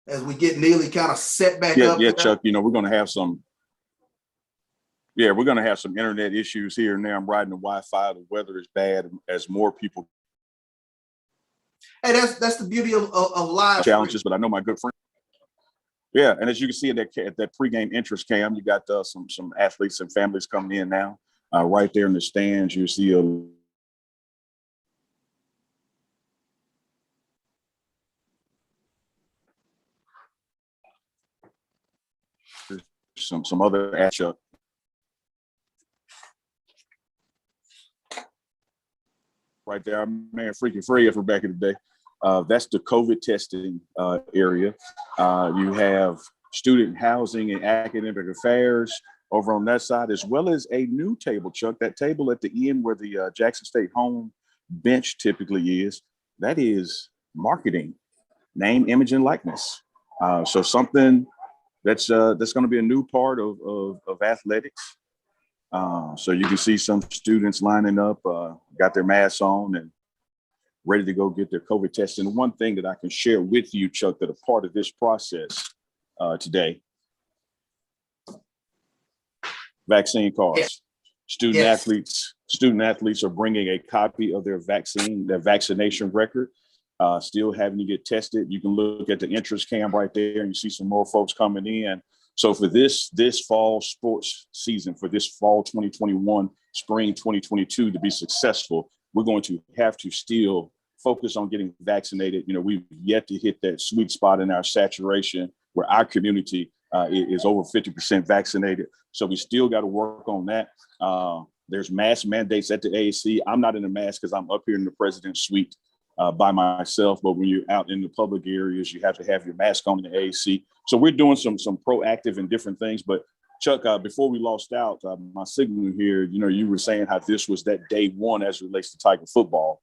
as we get Neely kind of set back yeah, up. Yeah, Chuck, you know, we're going to have some internet issues here and there. I'm riding the Wi-Fi. The weather is bad as more people. Hey, that's the beauty of live challenges, but I know my good friend. Yeah, and as you can see at that pregame interest cam, you got some athletes and families coming in now. Right there in the stands, you see some other action. Right there, man, freaking free for back in the day. That's the COVID testing area. You have student housing and academic affairs over on that side, as well as a new table, Chuck. That table at the end where the Jackson State home bench typically is, that is marketing, name, image, and likeness. So something that's going to be a new part of athletics. So you can see some students lining up, got their masks on and ready to go get their COVID test. And one thing that I can share with you, Chuck, that a part of this process today, vaccine cards. Yes. Student athletes are bringing a copy of their vaccination record, still having to get tested. You can look at the interest cam right there and you see some more folks coming in. So for this fall sports season, for this fall 2021, spring 2022 to be successful, we're going to have to still focus on getting vaccinated. You know, we've yet to hit that sweet spot in our saturation where our community is over 50% vaccinated. So we still got to work on that. There's mask mandates at the AAC. I'm not in a mask because I'm up here in the president's suite by myself. But when you're out in the public areas, you have to have your mask on in the AAC. So we're doing some proactive and different things. But Chuck, before we lost out, my signal here, you know, you were saying how this was that day one as it relates to Tiger football,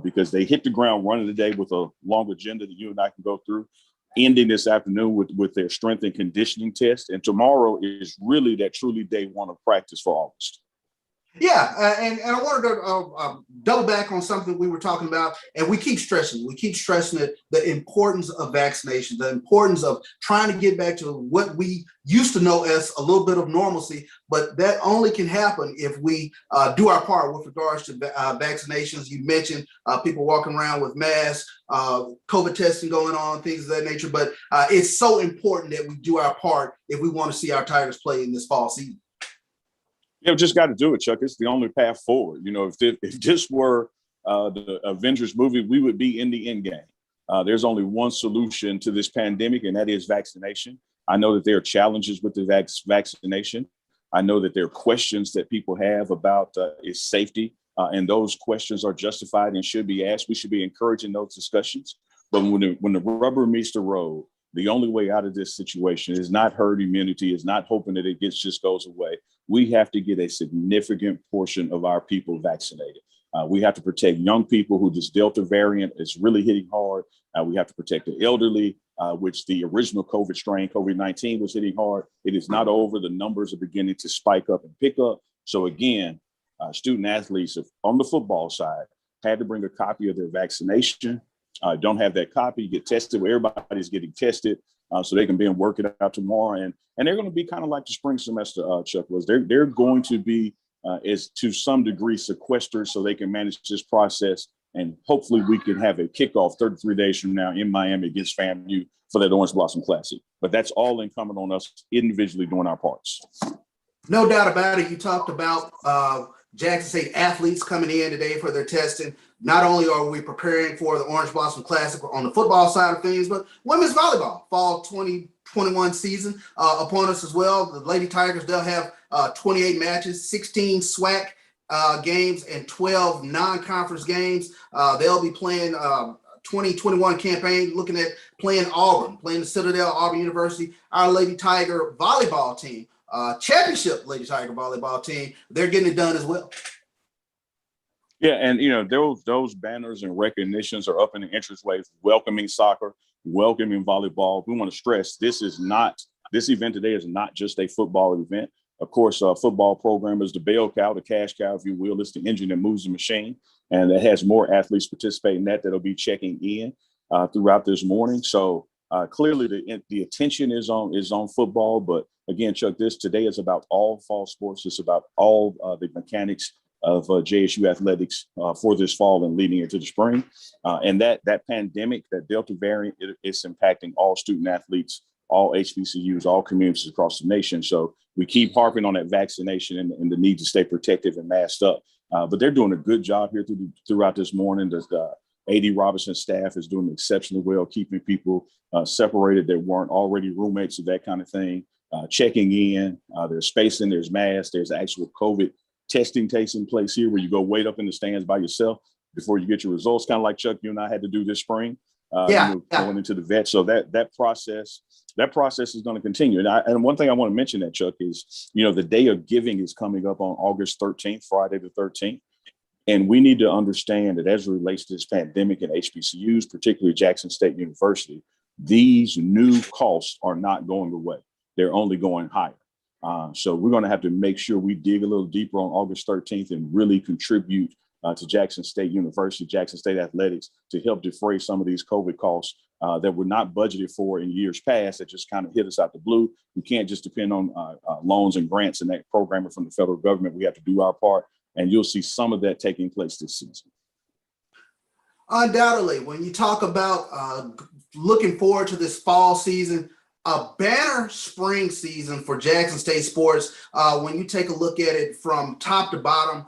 because they hit the ground running today with a long agenda that you and I can go through, ending this afternoon with their strength and conditioning test. And tomorrow is really that truly day one of practice for August. Yeah, and I wanted to double back on something we were talking about, and we keep stressing it, the importance of vaccination, the importance of trying to get back to what we used to know as a little bit of normalcy, but that only can happen if we do our part with regards to vaccinations. You mentioned people walking around with masks, COVID testing going on, things of that nature, but it's so important that we do our part if we want to see our Tigers play in this fall season. You know, just got to do it, Chuck. It's the only path forward. You know, if this were the Avengers movie, we would be in the end game. There's only one solution to this pandemic, and that is vaccination. I know that there are challenges with the vaccination. I know that there are questions that people have about its safety, and those questions are justified and should be asked. We should be encouraging those discussions. But when the rubber meets the road, the only way out of this situation is not herd immunity, is not hoping that it just goes away. We have to get a significant portion of our people vaccinated. We have to protect young people who this Delta variant is really hitting hard. We have to protect the elderly, which the original COVID strain, COVID-19, was hitting hard. It is not over. The numbers are beginning to spike up and pick up. So again, student athletes on the football side had to bring a copy of their vaccination. Don't have that copy, get tested. Everybody's getting tested so they can be work it out tomorrow. And they're going to be kind of like the spring semester, Chuck, was. They're going to be, is to some degree, sequestered so they can manage this process. And hopefully we can have a kickoff 33 days from now in Miami against FAMU for that Orange Blossom Classic. But that's all incumbent on us individually doing our parts. No doubt about it. You talked about Jackson State athletes coming in today for their testing. Not only are we preparing for the Orange Blossom Classic on the football side of things, but women's volleyball, fall 2021 season upon us as well. The Lady Tigers, they'll have 28 matches, 16 SWAC games, and 12 non-conference games. They'll be playing 2021 campaign, looking at playing Auburn, playing the Citadel, Auburn University. Our Lady Tiger volleyball team, championship Lady Tiger volleyball team, they're getting it done as well. Yeah, and you know, those banners and recognitions are up in the entranceway, welcoming soccer, welcoming volleyball. We want to stress this event today is not just a football event. Of course, football program is the bell cow, the cash cow, if you will. It's the engine that moves the machine, and it has more athletes participating in that'll be checking in throughout this morning. So Clearly, the attention is on football, but again, Chuck, today is about all fall sports. It's about all the mechanics of JSU athletics for this fall and leading into the spring. And that pandemic, that Delta variant, it's impacting all student athletes, all HBCUs, all communities across the nation. So we keep harping on that vaccination and the need to stay protective and masked up. But they're doing a good job here throughout this morning. The AD Robinson staff is doing exceptionally well, keeping people separated that weren't already roommates of that kind of thing, checking in. There's spacing, there's masks, there's actual COVID testing taking place here where you go wait up in the stands by yourself before you get your results, kind of like Chuck, you and I had to do this spring, going into the vet. So that process is going to continue. And one thing I want to mention that, Chuck, is, the Day of Giving is coming up on August 13th, Friday the 13th. And we need to understand that as it relates to this pandemic and HBCUs, particularly Jackson State University, these new costs are not going away. They're only going higher. So we're going to have to make sure we dig a little deeper on August 13th and really contribute to Jackson State University, Jackson State Athletics, to help defray some of these COVID costs that were not budgeted for in years past that just kind of hit us out the blue. We can't just depend on loans and grants and that programming from the federal government. We have to do our part, and you'll see some of that taking place this season. Undoubtedly, when you talk about looking forward to this fall season, a banner spring season for Jackson State sports, when you take a look at it from top to bottom,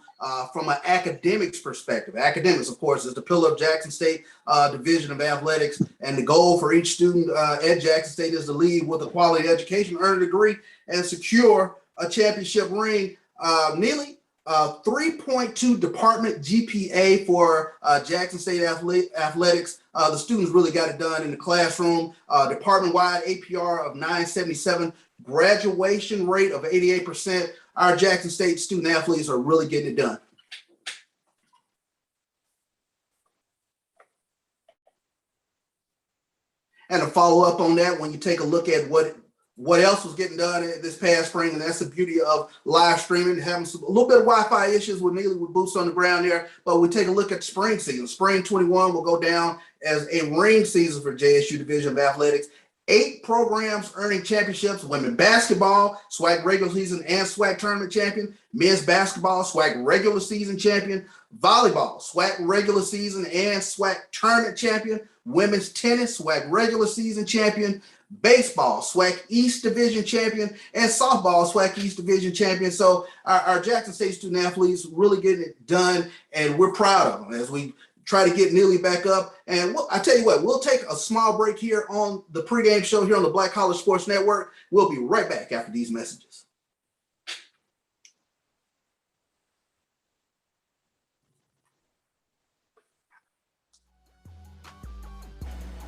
from an academics perspective. Academics, of course, is the pillar of Jackson State Division of Athletics, and the goal for each student at Jackson State is to leave with a quality education, earn a degree, and secure a championship ring. Neely, 3.2 department GPA for Jackson State Athletics. The students really got it done in the classroom. Department-wide APR of 977, graduation rate of 88%. Our Jackson State student athletes are really getting it done. And to follow up on that, when you take a look at what else was getting done this past spring, and that's the beauty of live streaming, having a little bit of Wi-Fi issues with Neely with boots on the ground there, but we take a look at the spring season. Spring 21 will go down as a ring season for JSU Division of Athletics. 8 programs earning championships: women basketball, SWAC regular season and SWAC tournament champion; men's basketball, SWAC regular season champion; volleyball, SWAC regular season and SWAC tournament champion; women's tennis, SWAC regular season champion; baseball, SWAC East Division champion; and softball, SWAC East Division champion. So our Jackson State student athletes really getting it done, and we're proud of them as we try to get Neely back up. And I tell you what, we'll take a small break here on the pregame show here on the Black College Sports Network. We'll be right back after these messages.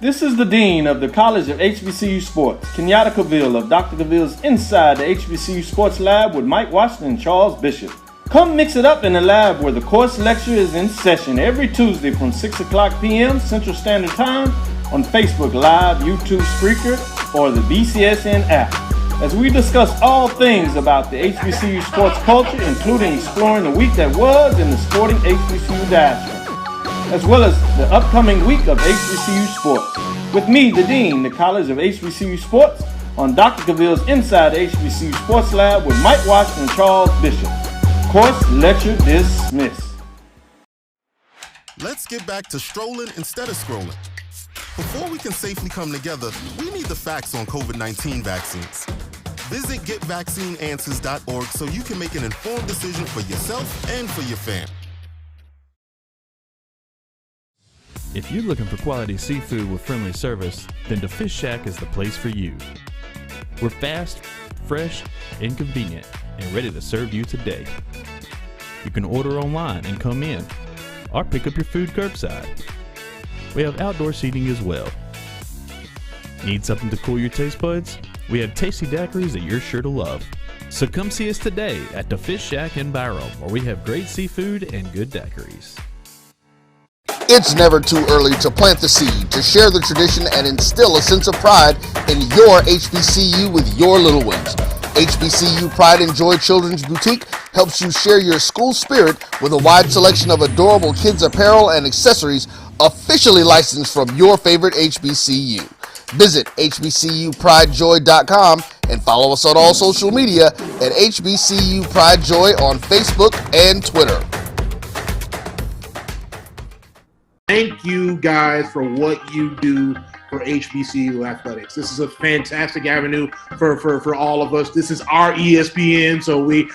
This is the Dean of the College of HBCU Sports, Kenyatta Cavill of Dr. Cavill's Inside the HBCU Sports Lab with Mike Washington and Charles Bishop. Come mix it up in the lab where the course lecture is in session every Tuesday from 6 o'clock p.m. Central Standard Time on Facebook Live, YouTube Spreaker, or the BCSN app, as we discuss all things about the HBCU sports culture, including exploring the week that was in the sporting HBCU diaspora, as well as the upcoming week of HBCU sports. With me, the Dean, the College of HBCU Sports, on Dr. Cavill's Inside the HBCU Sports Lab with Mike Washington and Charles Bishop. Course lecture dismissed. Let's get back to strolling instead of scrolling. Before we can safely come together, we need the facts on COVID-19 vaccines. Visit getvaccineanswers.org so you can make an informed decision for yourself and for your family. If you're looking for quality seafood with friendly service, then the Fish Shack is the place for you. We're fast, fresh, and convenient, and ready to serve you today. You can order online and come in, or pick up your food curbside. We have outdoor seating as well. Need something to cool your taste buds? We have tasty daiquiris that you're sure to love. So come see us today at the Fish Shack in Byram, where we have great seafood and good daiquiris. It's never too early to plant the seed, to share the tradition, and instill a sense of pride in your HBCU with your little ones. HBCU Pride and Joy Children's Boutique helps you share your school spirit with a wide selection of adorable kids apparel and accessories officially licensed from your favorite HBCU. Visit hbcupridejoy.com and follow us on all social media at HBCU Pride Joy on Facebook and Twitter. Thank you guys for what you do for HBCU athletics. This is a fantastic avenue for all of us. This is our ESPN, so we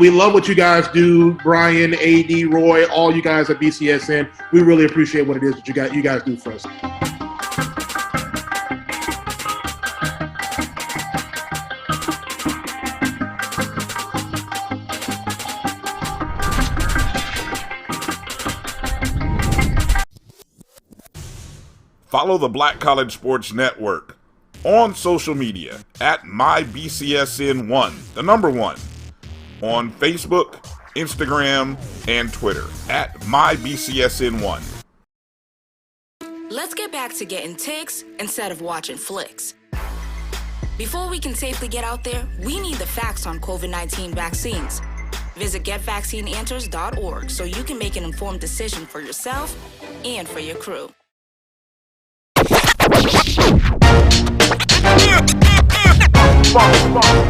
love what you guys do. Brian, AD, Roy, all you guys at BCSN. We really appreciate what it is that you guys do for us. Follow the Black College Sports Network on social media at MyBCSN1, the number 1, on Facebook, Instagram, and Twitter at MyBCSN1. Let's get back to getting ticks instead of watching flicks. Before we can safely get out there, we need the facts on COVID-19 vaccines. Visit GetVaccineAnswers.org so you can make an informed decision for yourself and for your crew.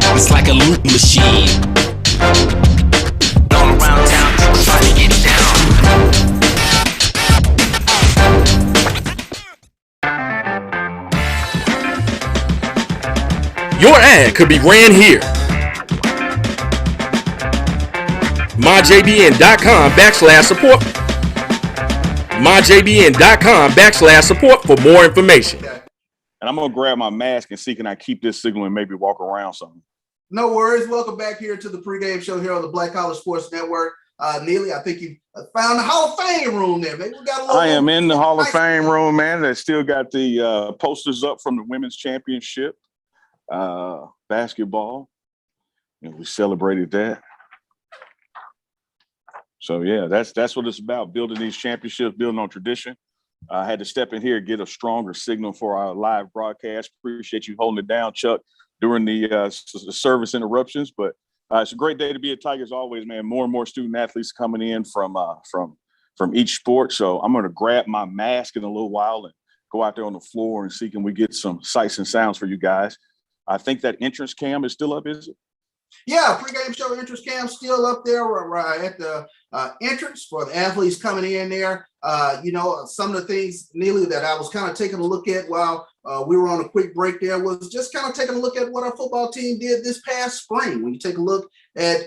It's like a loop machine. All around town, people trying to get down. Your ad could be ran here. MyJBN.com/support. MyJBN.com/support for more information. And I'm going to grab my mask and see, can I keep this signal and maybe walk around something? No worries. Welcome back here to the pregame show here on the Black College Sports Network. Neely, I think you found the Hall of Fame room there. Maybe we got a little. I am in the Hall of Fame room, man. They still got the posters up from the women's championship basketball. And we celebrated that. So, yeah, that's what it's about, building these championships, building on tradition. I had to step in here and get a stronger signal for our live broadcast. Appreciate you holding it down, Chuck, during the service interruptions. But it's a great day to be at Tigers always, man. More and more student athletes coming in from each sport. So I'm going to grab my mask in a little while and go out there on the floor and see can we get some sights and sounds for you guys. I think that entrance cam is still up, is it? Yeah, pregame show entrance cam still up there right at the entrance for the athletes coming in there. Some of the things, Neely, that I was kind of taking a look at while we were on a quick break there was just kind of taking a look at what our football team did this past spring. When you take a look at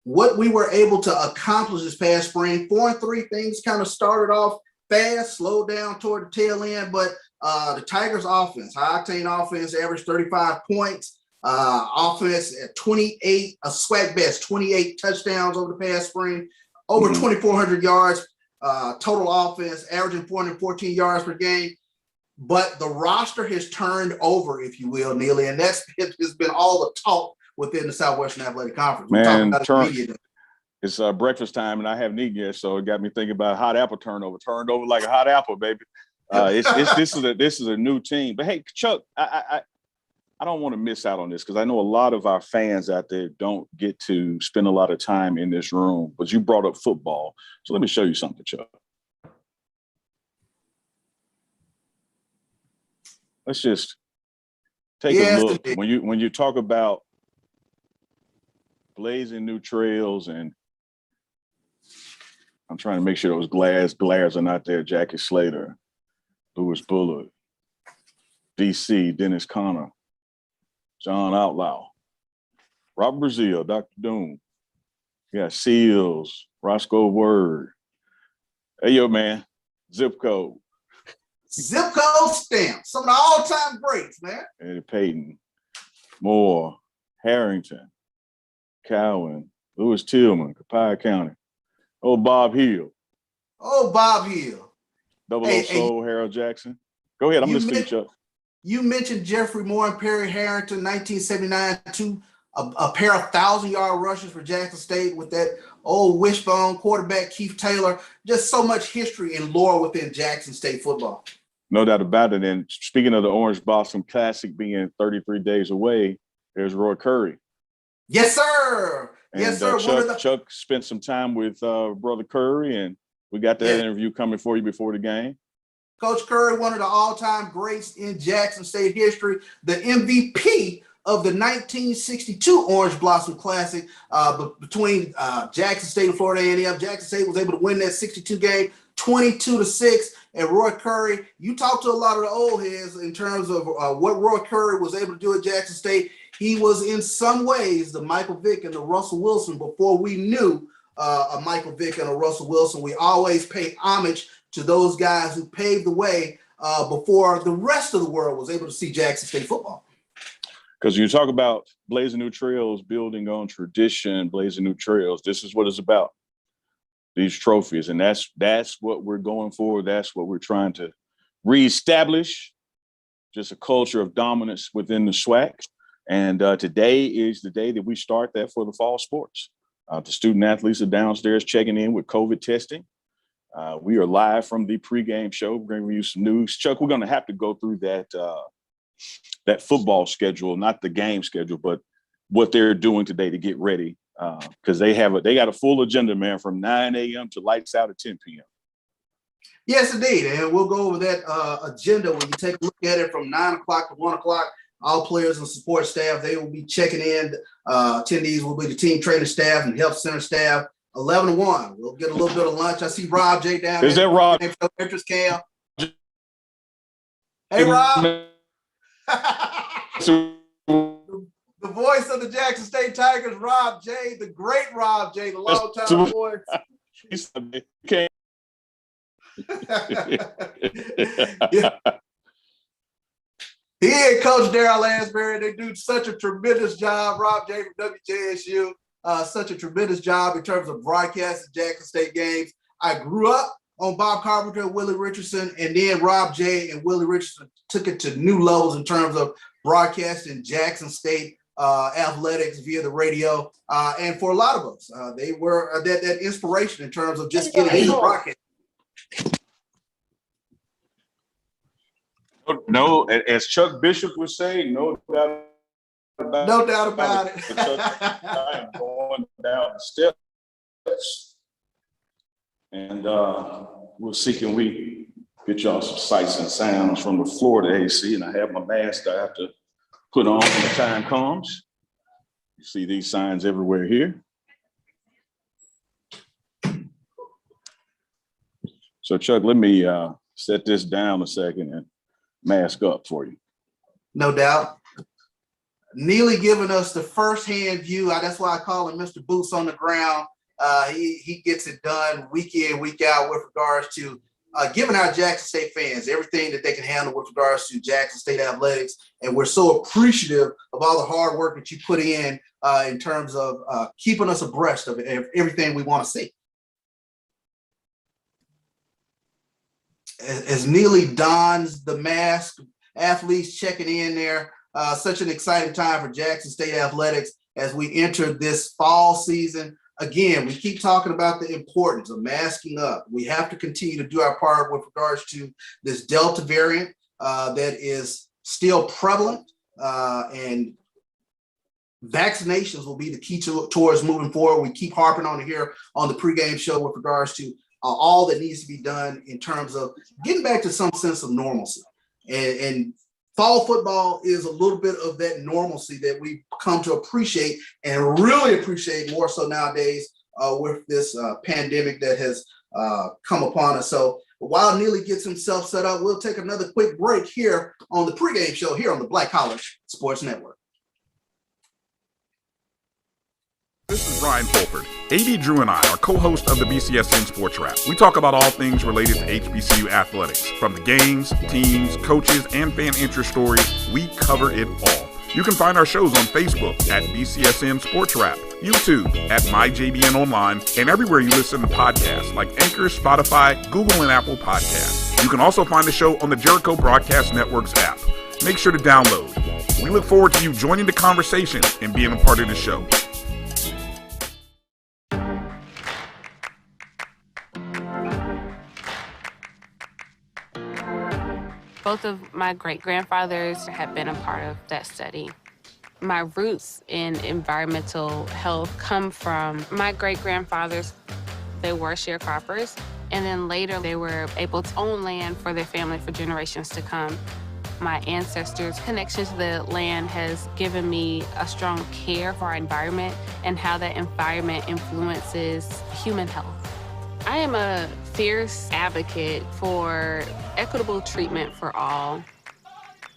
what we were able to accomplish this past spring, 4-3, things kind of started off fast, slowed down toward the tail end, but the Tigers offense, high octane offense, averaged 35 points. Offense at 28, a swag best, 28 touchdowns over the past spring, over 2,400 yards, total offense, averaging 414 yards per game. But the roster has turned over, if you will, Neely, and has been all the talk within the Southwestern Athletic Conference. Man, it's breakfast time, and I haven't eaten yet, so it got me thinking about hot apple turnover. Turned over like a hot apple, baby. This is a new team. But hey, Chuck, I don't want to miss out on this because I know a lot of our fans out there don't get to spend a lot of time in this room, but you brought up football. So let me show you something, Chuck. Let's just take a look. When you talk about blazing new trails, and I'm trying to make sure those glares are not there. Jackie Slater, Lewis Bullard, DC, Dennis Conner, John Outlaw, Robert Brazil, Dr. Doom. You got Seals, Roscoe Word. Hey, yo, man, zip code. Zip code stamp. Some of the all-time greats, man. Eddie Payton, Moore, Harrington, Cowan, Lewis Tillman, Copiah County. Oh, Bob Hill. Double O Soul, Harold Jackson. Go ahead, I'm listening to you, Chuck. You mentioned Jeffrey Moore and Perry Harrington, 1979, a pair of 1,000-yard rushes for Jackson State with that old wishbone quarterback, Keith Taylor. Just so much history and lore within Jackson State football. No doubt about it. And speaking of the Orange Blossom Classic being 33 days away, there's Roy Curry. Yes, sir. And, yes, sir. Chuck spent some time with Brother Curry, and we got that interview coming for you before the game. Coach Curry, one of the all-time greats in Jackson State history, the MVP of the 1962 Orange Blossom Classic between Jackson State and Florida A&M. Jackson State was able to win that 62 game 22-6. And Roy Curry, you talked to a lot of the old heads in terms of what Roy Curry was able to do at Jackson State. He was in some ways the Michael Vick and the Russell Wilson before we knew a Michael Vick and a Russell Wilson. We always pay homage to those guys who paved the way before the rest of the world was able to see Jackson State football. Because you talk about blazing new trails, building on tradition, blazing new trails. This is what it's about. These trophies, and that's what we're going for. That's what we're trying to reestablish. Just a culture of dominance within the SWAC. And today is the day that we start that for the fall sports. The student athletes are downstairs checking in with COVID testing. We are live from the pregame show, bringing you some news. Chuck, we're going to have to go through that football schedule, not the game schedule, but what they're doing today to get ready. Because they got a full agenda, man, from 9 a.m. to lights out at 10 p.m. Yes, indeed. And we'll go over that agenda when you take a look at it from 9 o'clock to 1 o'clock. All players and support staff, they will be checking in. Attendees will be the team training staff and health center staff. 11 to 1. We'll get a little bit of lunch. I see Rob J down there. Is that Rob? Interest Cam. Hey, Rob. The voice of the Jackson State Tigers, Rob J, the great Rob J, the long-time voice. He and Coach Darryl Lansbury, they do such a tremendous job. Rob J from WJSU, such a tremendous job in terms of broadcasting Jackson State games. I grew up on Bob Carpenter and Willie Richardson, and then Rob J and Willie Richardson took it to new levels in terms of broadcasting Jackson State athletics via the radio. And for a lot of us, they were that inspiration in terms of just getting into broadcast. No, as Chuck Bishop would say, no doubt about it. I am going down the steps, and we'll see can we get y'all some sights and sounds from the Florida AC. And I have my mask I have to put on when the time comes. You see these signs everywhere here. So Chuck, let me set this down a second and mask up for you. No doubt. Neely giving us the first-hand view. That's why I call him Mr. Boots on the ground. He gets it done week in, week out with regards to giving our Jackson State fans everything that they can handle with regards to Jackson State athletics. And we're so appreciative of all the hard work that you put in terms of keeping us abreast of everything we want to see. As Neely dons the mask, athletes checking in there. Such an exciting time for Jackson State athletics as we enter this fall season. Again, we keep talking about the importance of masking up. We have to continue to do our part with regards to this Delta variant that is still prevalent, and vaccinations will be the key towards moving forward. We keep harping on it here on the pregame show with regards to all that needs to be done in terms of getting back to some sense of normalcy. And fall football is a little bit of that normalcy that we've come to appreciate and really appreciate more so nowadays with this pandemic that has come upon us. So while Neely gets himself set up, we'll take another quick break here on the pregame show here on the Black College Sports Network. This is Ryan Fulford. A.D. Drew and I are co-hosts of the BCSN Sports Wrap. We talk about all things related to HBCU athletics. From the games, teams, coaches, and fan interest stories, we cover it all. You can find our shows on Facebook at BCSN Sports Wrap, YouTube at MyJBN Online, and everywhere you listen to podcasts like Anchor, Spotify, Google, and Apple Podcasts. You can also find the show on the Jericho Broadcast Network's app. Make sure to download. We look forward to you joining the conversation and being a part of the show. Both of my great-grandfathers have been a part of that study. My roots in environmental health come from my great-grandfathers. They were sharecroppers. And then later they were able to own land for their family for generations to come. My ancestors' connection to the land has given me a strong care for our environment and how that environment influences human health. I am a fierce advocate for equitable treatment for all.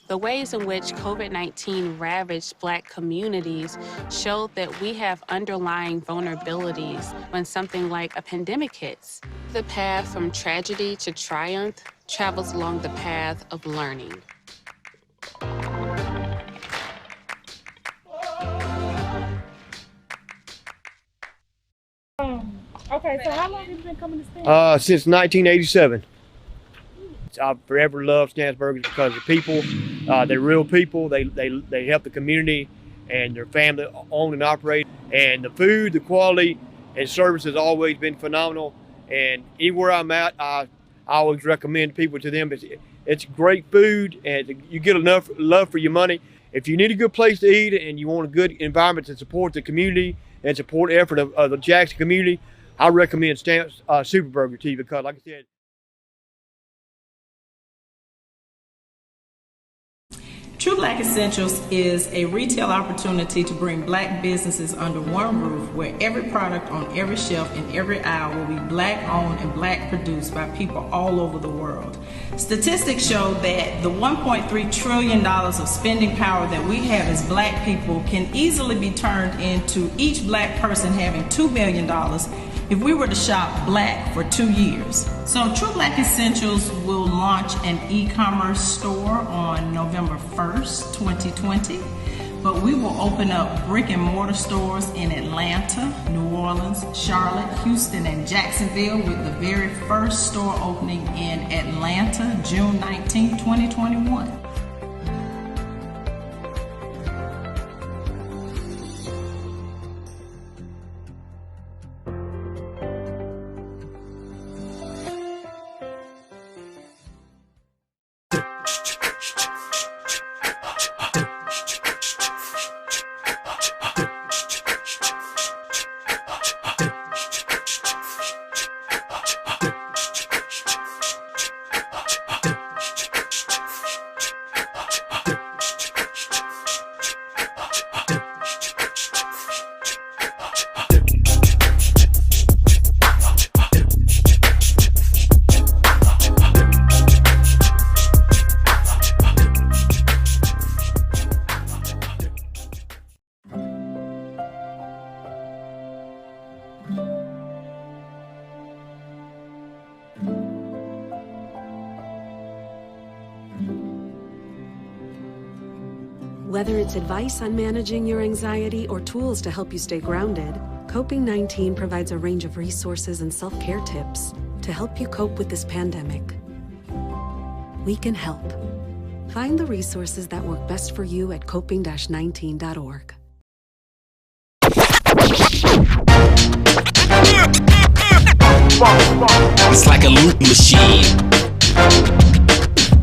The ways in which COVID-19 ravaged Black communities showed that we have underlying vulnerabilities when something like a pandemic hits. The path from tragedy to triumph travels along the path of learning. Okay, so how long have you been coming to Stan's? Since 1987. I've forever loved Stan's Burgers because the people, they're real people. They help the community and their family own and operate. And the food, the quality, and service has always been phenomenal. And anywhere I'm at, I always recommend people to them. It's great food, and you get enough love for your money. If you need a good place to eat and you want a good environment to support the community and support the effort of the Jackson community, I recommend Stan's Super Burger to you because, like I said, True Black Essentials is a retail opportunity to bring Black businesses under one roof where every product on every shelf in every aisle will be Black owned and Black produced by people all over the world. Statistics show that the $1.3 trillion of spending power that we have as Black people can easily be turned into each Black person having $2 billion if we were to shop Black for 2 years. So True Black Essentials will launch an e-commerce store on November 1st, 2020, but we will open up brick and mortar stores in Atlanta, New Orleans, Charlotte, Houston, and Jacksonville, with the very first store opening in Atlanta, June 19, 2021. Whether it's advice on managing your anxiety or tools to help you stay grounded, Coping-19 provides a range of resources and self-care tips to help you cope with this pandemic. We can help. Find the resources that work best for you at coping-19.org. It's like a loop machine.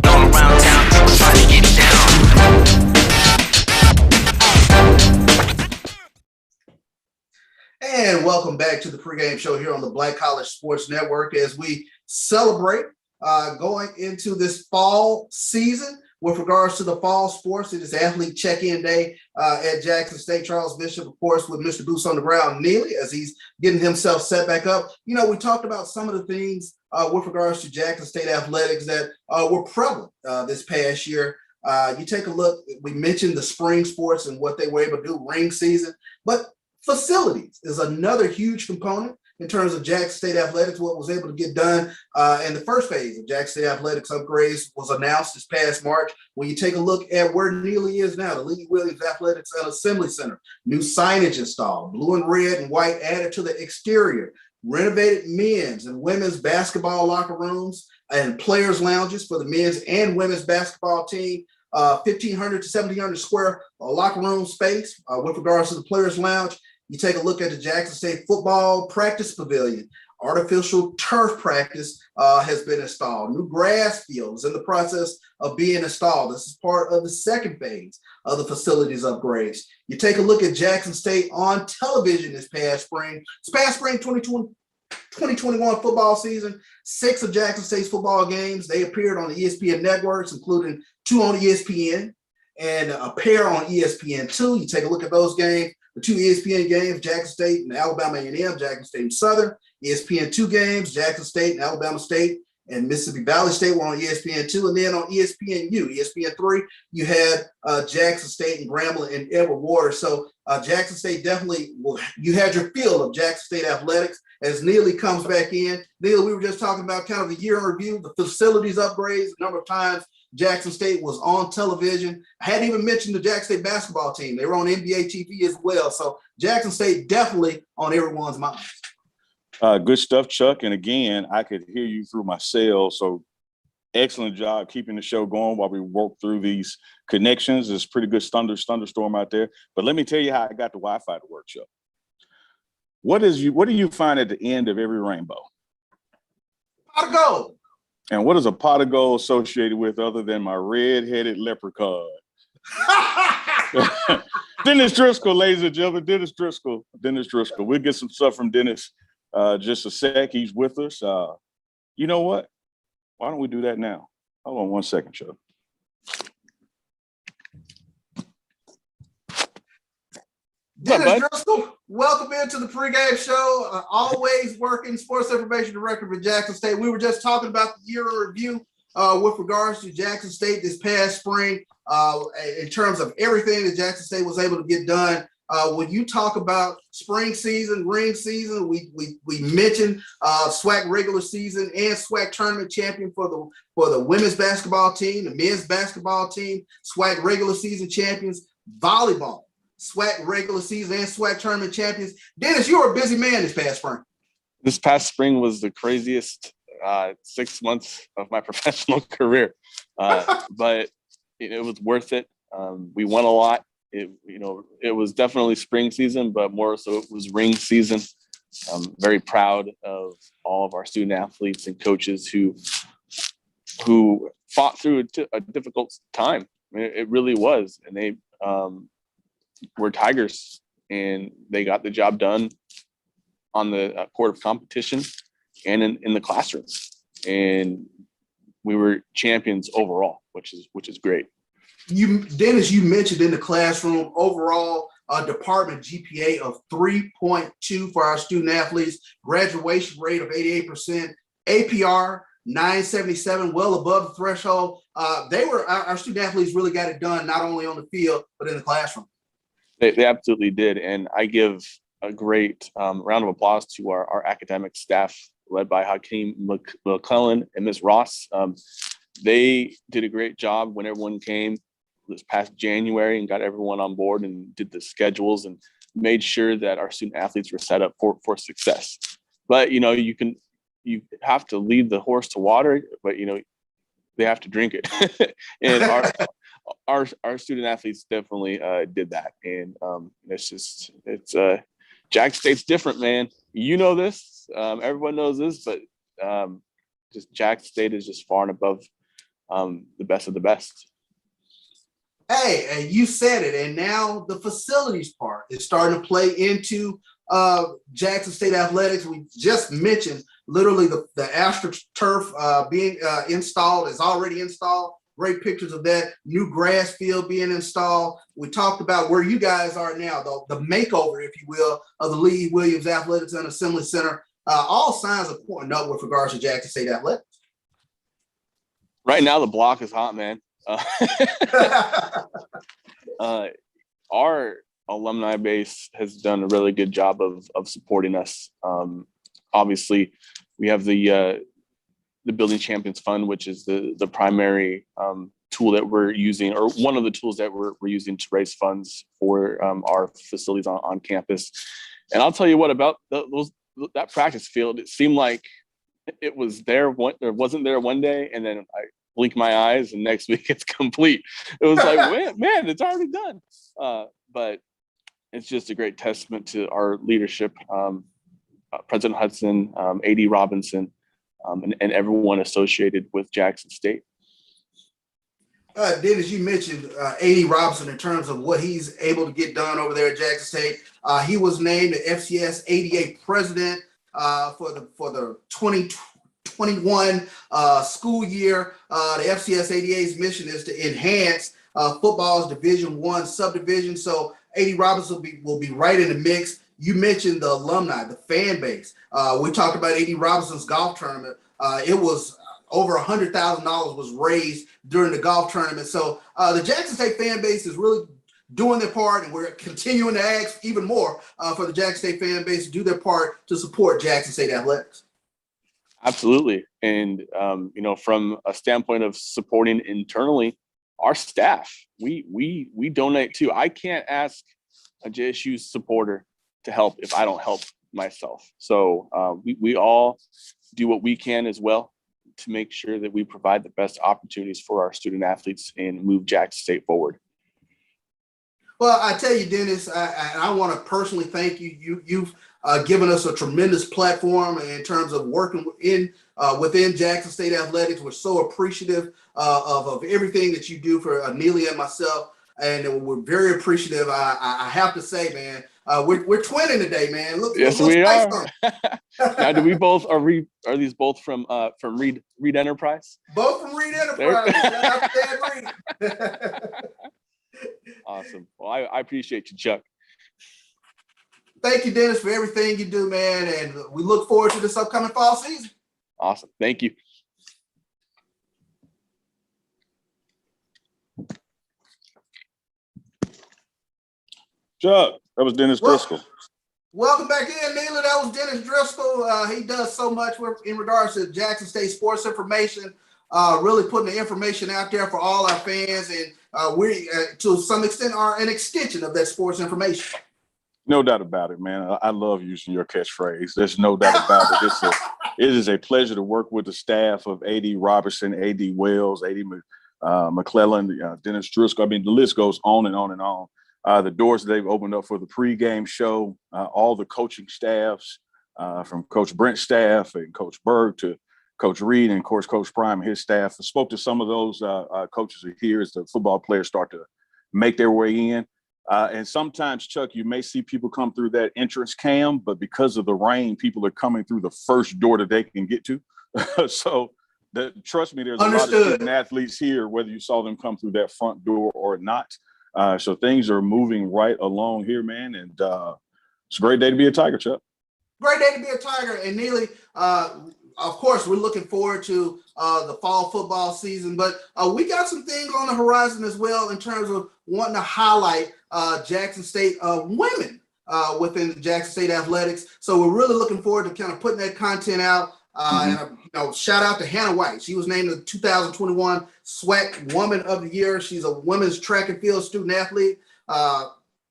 All around town, people trying to get down. And welcome back to the pregame show here on the Black College Sports Network as we celebrate going into this fall season. With regards to the fall sports, it is athlete check-in day at Jackson State. Charles Bishop, of course, with Mr. Boots on the Ground, Neely, as he's getting himself set back up. You know, we talked about some of the things with regards to Jackson State athletics that were prevalent this past year. You take a look, we mentioned the spring sports and what they were able to do, ring season, but facilities is another huge component in terms of Jackson State athletics. What was able to get done in the first phase of Jackson State athletics upgrades was announced this past March. When you take a look at where Neely is now, the Lee Williams Athletics and Assembly Center, new signage installed, blue and red and white added to the exterior, renovated men's and women's basketball locker rooms and players lounges for the men's and women's basketball team. 1,500 to 1,700 square locker room space with regards to the players lounge. You take a look at the Jackson State football practice pavilion. Artificial turf practice has been installed. New grass fields in the process of being installed. This is part of the second phase of the facilities upgrades. You take a look at Jackson State on television this past spring. This past spring 2020, 2021 football season, 6 of Jackson State's football games, they appeared on the ESPN networks, including 2 on ESPN and a pair on ESPN2. You take a look at those games. The 2 ESPN games, Jackson State and Alabama A&M, Jackson State and Southern. ESPN2 games, Jackson State and Alabama State and Mississippi Valley State were on ESPN2. And then on ESPNU, ESPN3, you had Jackson State and Grambling and Edward Waters. So Jackson State definitely, you had your feel of Jackson State athletics. As Neely comes back in, Neely, we were just talking about kind of the year in review, the facilities upgrades, the number of times Jackson State was on television. I hadn't even mentioned the Jackson State basketball team. They were on NBA TV as well. So Jackson State definitely on everyone's mind. Good stuff, Chuck. And again, I could hear you through my cell. So excellent job keeping the show going while we work through these connections. There's pretty good thunderstorm out there. But let me tell you how I got the Wi-Fi to work, Chuck. What do you find at the end of every rainbow? Pot of gold. And what is a pot of gold associated with other than my red-headed leprechaun? Dennis Driscoll, ladies and gentlemen. Dennis Driscoll. We'll get some stuff from Dennis just a sec. He's with us. You know what? Why don't we do that now? Hold on one second, Chuck. Dennis Driscoll, welcome into the pregame show. Always working sports information director for Jackson State. We were just talking about the year in review with regards to Jackson State this past spring in terms of everything that Jackson State was able to get done. When you talk about spring season, ring season, we mentioned SWAC regular season and SWAC tournament champion for the women's basketball team, the men's basketball team, SWAC regular season champions, volleyball. SWAC regular season and SWAC tournament champions. Dennis, you were a busy man this past spring. This past spring was the craziest 6 months of my professional career, but it was worth it. We won a lot. It was definitely spring season, but more so it was ring season. I'm very proud of all of our student athletes and coaches who fought through a difficult time. I mean, it really was, and they were Tigers, and they got the job done on the court of competition and in the classroom. And we were champions overall, which is great. Dennis, you mentioned in the classroom overall department GPA of 3.2 for our student athletes, graduation rate of 88%, APR 977, well above the threshold. Our student athletes really got it done, not only on the field, but in the classroom. They absolutely did. And I give a great round of applause to our academic staff led by Hakeem McClellan and Ms. Ross. They did a great job when everyone came this past January and got everyone on board and did the schedules and made sure that our student athletes were set up for success. But, you have to lead the horse to water, but, they have to drink it. And our student athletes definitely did that. And it's Jackson State's different, man. You know this, everyone knows this, but just Jackson State is just far and above the best of the best. Hey, and you said it, and now the facilities part is starting to play into Jackson State athletics. We just mentioned literally the AstroTurf being installed, is already installed. Great pictures of that new grass field being installed. We talked about where you guys are now, the makeover, if you will, of the Lee Williams Athletics and Assembly Center. All signs are pointing up with regards to Jackson State athletics. Right now, the block is hot, man. Our alumni base has done a really good job of supporting us. Obviously, we have the Building Champions Fund, which is the primary tool that we're using, or one of the tools that we're using to raise funds for our facilities on campus. And I'll tell you what, about that practice field, it seemed like it was there, or wasn't there one day, and then I blink my eyes and next week it's complete. It was like, man, it's already done. But it's just a great testament to our leadership, President Hudson, AD Robinson, and everyone associated with Jackson State. Dennis, you mentioned AD Robinson in terms of what he's able to get done over there at Jackson State. He was named the FCS ADA president for the 2021 school year. The FCS ADA's mission is to enhance football's Division I subdivision. So AD Robinson will be right in the mix. You mentioned the alumni, the fan base. We talked about AD Robinson's golf tournament. It was over $100,000 was raised during the golf tournament. So the Jackson State fan base is really doing their part, and we're continuing to ask even more for the Jackson State fan base to do their part to support Jackson State athletics. Absolutely. And, from a standpoint of supporting internally, our staff, we donate too. I can't ask a JSU supporter to help if I don't help myself. So we all do what we can as well to make sure that we provide the best opportunities for our student athletes and move Jackson State forward. Well, I tell you, Dennis, I want to personally thank you. You've given us a tremendous platform in terms of working within Jackson State athletics. We're so appreciative of everything that you do for Anelia and myself, and we're very appreciative. I have to say, man, we're twinning today, man. Look, yes, we are. Now, do we both are these both from Reed Enterprise? Both from Reed Enterprise. Shout out to Dan Reed. Awesome. Well, I appreciate you, Chuck. Thank you, Dennis, for everything you do, man, and we look forward to this upcoming fall season. Awesome. Thank you. Chuck, that was Dennis Driscoll. Welcome back in, Neela. That was Dennis Driscoll. He does so much in regards to Jackson State sports information, really putting the information out there for all our fans, and we, to some extent, are an extension of that sports information. No doubt about it, man. I love using your catchphrase. There's no doubt about it. It is a pleasure to work with the staff of AD Robertson, AD Wells, AD McClellan, Dennis Driscoll. I mean, the list goes on and on and on. The doors they've opened up for the pregame show, all the coaching staffs, from Coach Brent's staff and Coach Berg to Coach Reed and, of course, Coach Prime and his staff. I spoke to some of those coaches here as the football players start to make their way in. And sometimes, Chuck, you may see people come through that entrance cam, but because of the rain, people are coming through the first door that they can get to. So trust me, there's a lot of student athletes here, whether you saw them come through that front door or not. So things are moving right along here, man. And it's a great day to be a Tiger, Chuck. Great day to be a Tiger. And Neely, of course, we're looking forward to the fall football season, but we got some things on the horizon as well in terms of wanting to highlight Jackson State women within the Jackson State athletics. So we're really looking forward to kind of putting that content out. And shout out to Hannah White. She was named the 2021 SWAC Woman of the Year. She's a women's track and field student athlete,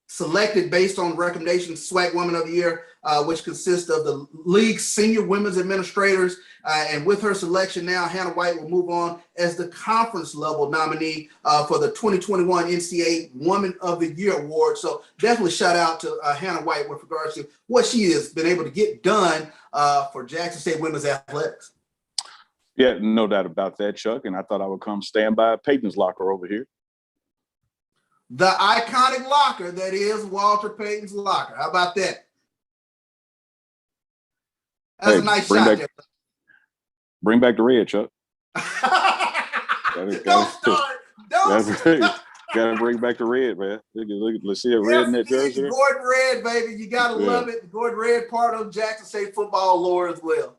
selected based on recommendation SWAC Woman of the Year, which consists of the league's senior women's administrators. And with her selection now, Hannah White will move on as the conference level nominee for the 2021 NCAA Woman of the Year award. So definitely shout out to Hannah White with regards to what she has been able to get done for Jackson State women's athletics. Yeah, no doubt about that, Chuck. And I thought I would come stand by Peyton's locker over here. The iconic locker that is Walter Payton's locker. How about that? That's a nice shot there. Bring back the red, Chuck. Don't start. Gotta bring back the red, man. Let's see a red in that jersey. Gordon Red, baby. You gotta love it. The Gordon Red part of Jackson State football lore as well.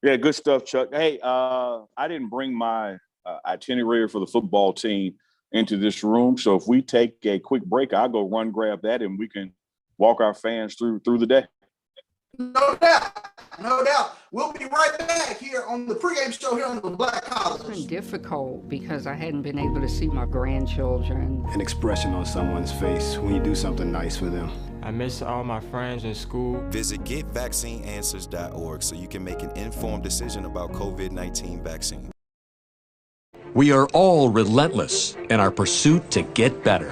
Yeah, good stuff, Chuck. Hey, I didn't bring my itinerary for the football team into this room. So if we take a quick break, I'll go run grab that and we can walk our fans through the day. No doubt. No doubt. We'll be right back here on the pregame show here on the Black College. It's been difficult because I hadn't been able to see my grandchildren. An expression on someone's face when you do something nice for them. I miss all my friends in school. Visit GetVaccineAnswers.org so you can make an informed decision about COVID-19 vaccine. We are all relentless in our pursuit to get better.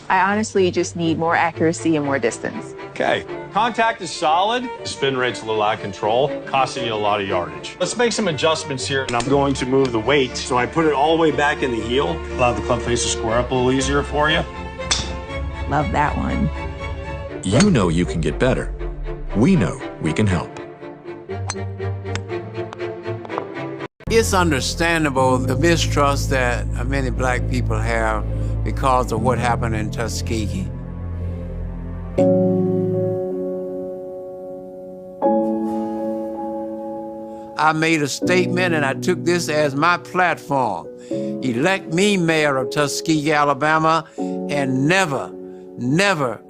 I honestly just need more accuracy and more distance. Okay. Contact is solid. The spin rate's a little out of control, costing you a lot of yardage. Let's make some adjustments here. And I'm going to move the weight. So I put it all the way back in the heel. Allow the club face to square up a little easier for you. Love that one. You know you can get better. we know we can help. It's understandable the mistrust that many black people have because of what happened in Tuskegee. I made a statement and I took this as my platform. Elect me mayor of Tuskegee, Alabama, and never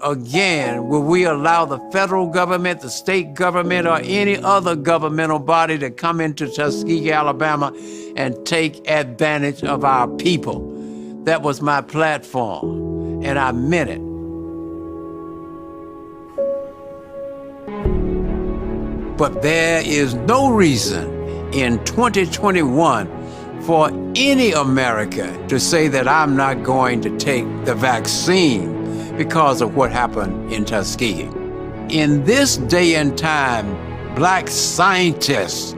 again will we allow the federal government, the state government, or any other governmental body to come into Tuskegee, Alabama and take advantage of our people. That was my platform, and I meant it. But there is no reason in 2021 for any American to say that I'm not going to take the vaccine because of what happened in Tuskegee. In this day and time, black scientists,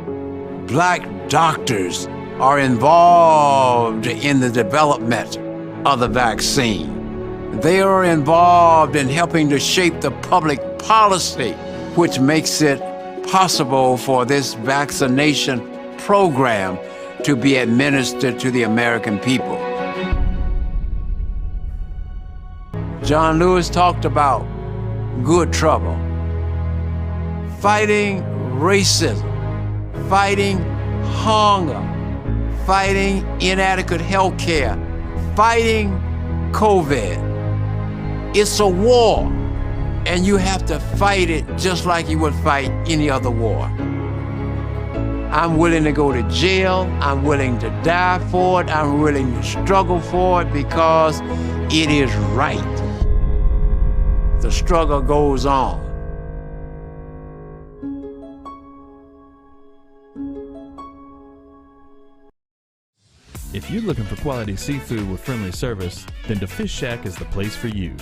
black doctors are involved in the development of the vaccine. They are involved in helping to shape the public policy, which makes it possible for this vaccination program to be administered to the American people. John Lewis talked about good trouble, fighting racism, fighting hunger, fighting inadequate health care, fighting COVID. It's a war, and you have to fight it just like you would fight any other war. I'm willing to go to jail. I'm willing to die for it. I'm willing to struggle for it because it is right. The struggle goes on. If you're looking for quality seafood with friendly service, then the Fish Shack is the place for you.